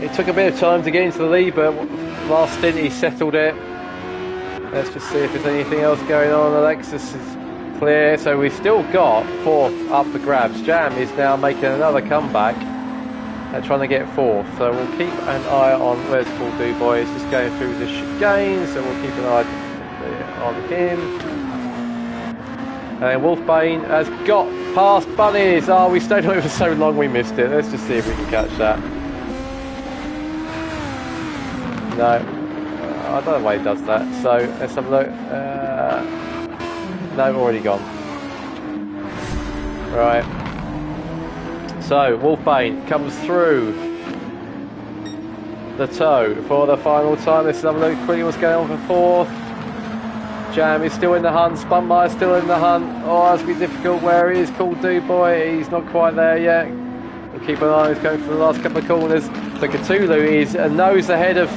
It took a bit of time to get into the lead, but last stint he settled it. Let's just see if there's anything else going on. Alexis is clear, so we've still got fourth up for grabs. Jam is now making another comeback and trying to get fourth, so we'll keep an eye on where's Cool Do Boy. He's just going through the chicane, so we'll keep an eye on him. And Wolfbane has got past Bunnies. Oh, we stayed on it for so long we missed it. Let's just see if we can catch that. No, I don't know why he does that. So let's have a look. No, already gone. Right. So Wolfbane comes through the toe for the final time. Let's have a look quickly what's going on for fourth. Jam is still in the hunt. Spunkmeyer still in the hunt. Oh, that's going to be difficult. Where he is, Cool Do Boy. He's not quite there yet. We'll keep an eye on him. He's going for the last couple of corners. So Cthulhu is a nose ahead of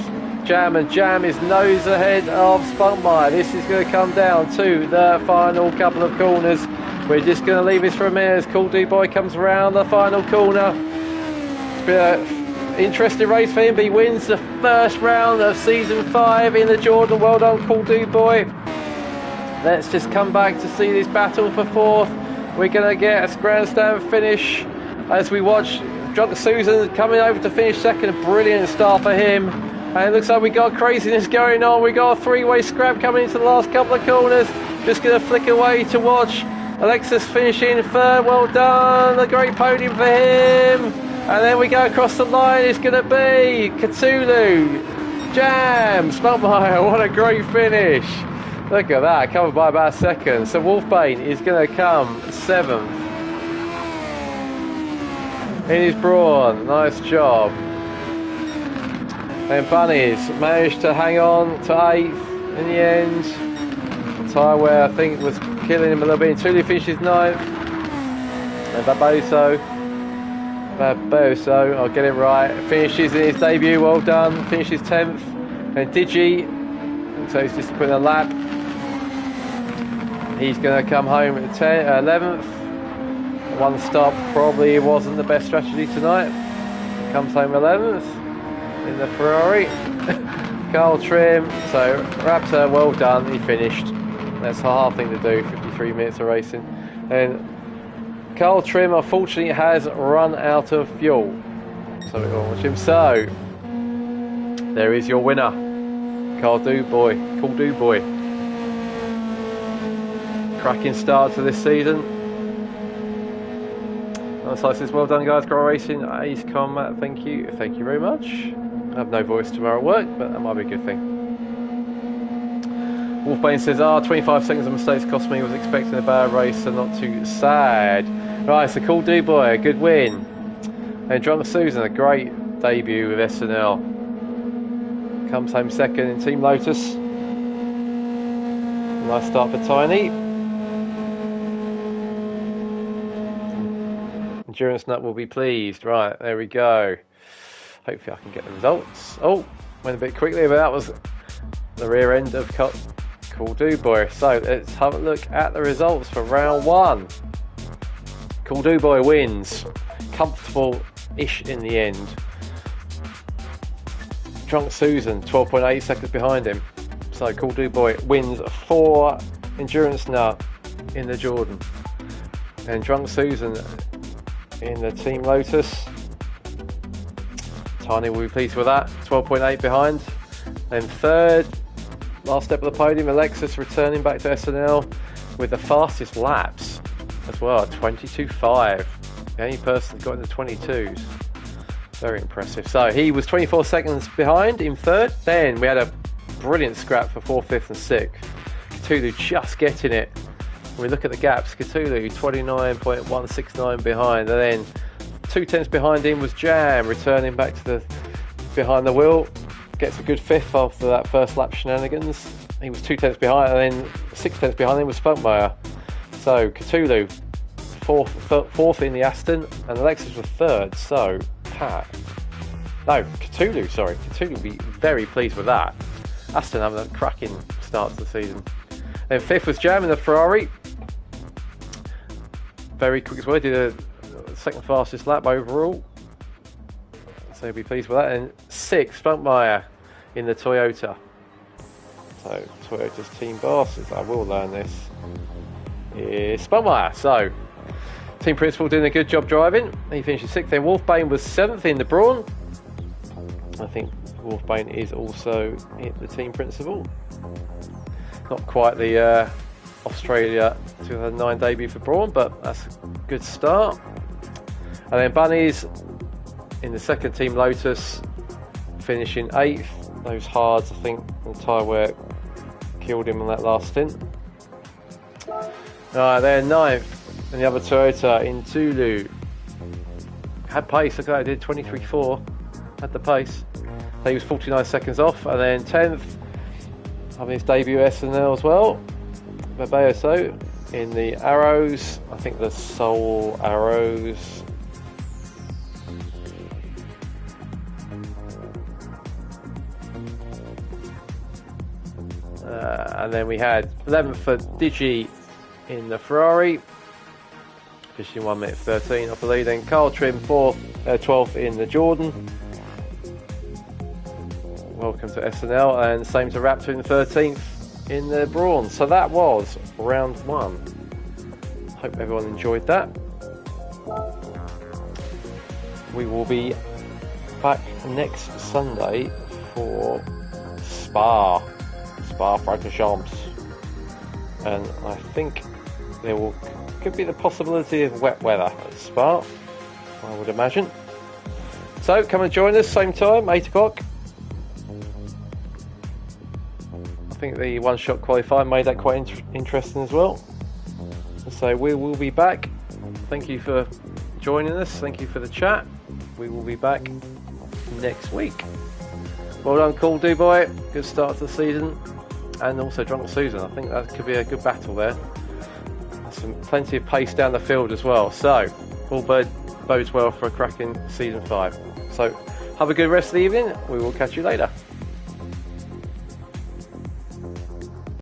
Jam, and Jam is nose ahead of Spunkmeyer. This is going to come down to the final couple of corners. We're just going to leave this for a minute as Cool Do Boy comes around the final corner. It's been an interesting race for him, but he wins the first round of season 5 in the Jordan. Well done, Cool Do Boy. Let's just come back to see this battle for fourth. We're going to get a grandstand finish as we watch Drunk Susan coming over to finish second. A brilliant start for him. And it looks like we got craziness going on. We got a three-way scrap coming into the last couple of corners. Just going to flick away to watch Alexis finishing third. Well done. A great podium for him. And then we go across the line. It's going to be Cthulhu, Jam, Spunkmeyer. What a great finish. Look at that. Covered by about a second. So Wolfbane is going to come 7th in his brawn. Nice job. And Bunnies managed to hang on to 8th in the end. Tyre wear, I think, was killing him a little bit. Cthulhu finishes 9th. And Barboso, I'll get it right, finishes in his debut. Well done. Finishes 10th. And Digi, so he's just putting a lap. He's going to come home at 11th. One stop probably wasn't the best strategy tonight. Comes home 11th. In the Ferrari. Carl Trim, so Raptor, well done, he finished. That's a hard thing to do, 53 minutes of racing. And Carl Trim unfortunately has run out of fuel. So we all watch him. So there is your winner, Cool Do Boy. Cracking start to this season. So says, well done guys, Grow Racing, Ace Combat, thank you very much. I have no voice tomorrow at work, but that might be a good thing. Wolfbane says, 25 seconds of mistakes cost me, was expecting a bad race, so not too sad. Right, so Cool Do Boy, a good win. And Drunk Susan, a great debut with SNL. Comes home second in Team Lotus. Nice start for Tiny. Endurance Nut will be pleased. Right, there we go. Hopefully I can get the results. Oh, went a bit quickly, but that was the rear end of Cool Do Boy. So let's have a look at the results for round one. Cool Do Boy wins. Comfortable-ish in the end. Drunk Susan, 12.8 seconds behind him. So Cool Do Boy wins 4 Endurance Nut in the Jordan. And Drunk Susan in the Team Lotus. Tiny will be pleased with that. 12.8 behind. Then third, last step of the podium, Alexis returning back to SNL with the fastest laps as well, 22.5. The only person that got in the 22s. Very impressive. So he was 24 seconds behind in third. Then we had a brilliant scrap for 4th, 5th and 6th. Cthulhu just getting it. When we look at the gaps, Cthulhu 29.169 behind, and then 2 tenths behind him was Jam, returning back to the behind the wheel, gets a good 5th after that first lap shenanigans. He was 2 tenths behind, and then 6 tenths behind him was Spunkmeyer. So Cthulhu fourth in the Aston, and Alexis was third. So Cthulhu will be very pleased with that. Aston having a cracking start to the season. Then 5th was Jam in the Ferrari. Very quick as well, did a second fastest lap overall. So he'll be pleased with that. And 6th, Spunkmeyer in the Toyota. So Toyota's team boss, I will learn this, is Spunkmeyer. So team principal doing a good job driving. He finishes 6th. Then Wolfbane was 7th in the Brawn. I think Wolfbane is also the team principal. Not quite the Australia 2009 debut for Brawn, but that's a good start. And then Bunnies in the second Team Lotus, finishing 8th. Those hards, I think, the tyre wear killed him on that last stint. Then 9th in the other Toyota in Tulu. Had pace, look at that, did 23.4. Had the pace. So he was 49 seconds off. And then 10th, having his debut SNL as well, Babayoso in the Arrows, I think the Soul Arrows. And then we had 11th for Digi in the Ferrari, finishing 1 minute 13 off the lead. Then Carl Trim 12th in the Jordan. Welcome to SNL, and same to Raptor in the 13th in the Brawn. So that was round 1. Hope everyone enjoyed that. We will be back next Sunday for Spa-Francorchamps, and I think there could be the possibility of wet weather at Spa, I would imagine. So come and join us, same time, 8 o'clock. I think the one-shot qualifier made that quite interesting as well. So we will be back. Thank you for joining us. Thank you for the chat. We will be back next week. Well done, Cool Do Boy. Good start to the season. And also Drunk Susan. I think that could be a good battle there. There's plenty of pace down the field as well. So all bodes well for a cracking season 5. So have a good rest of the evening. We will catch you later.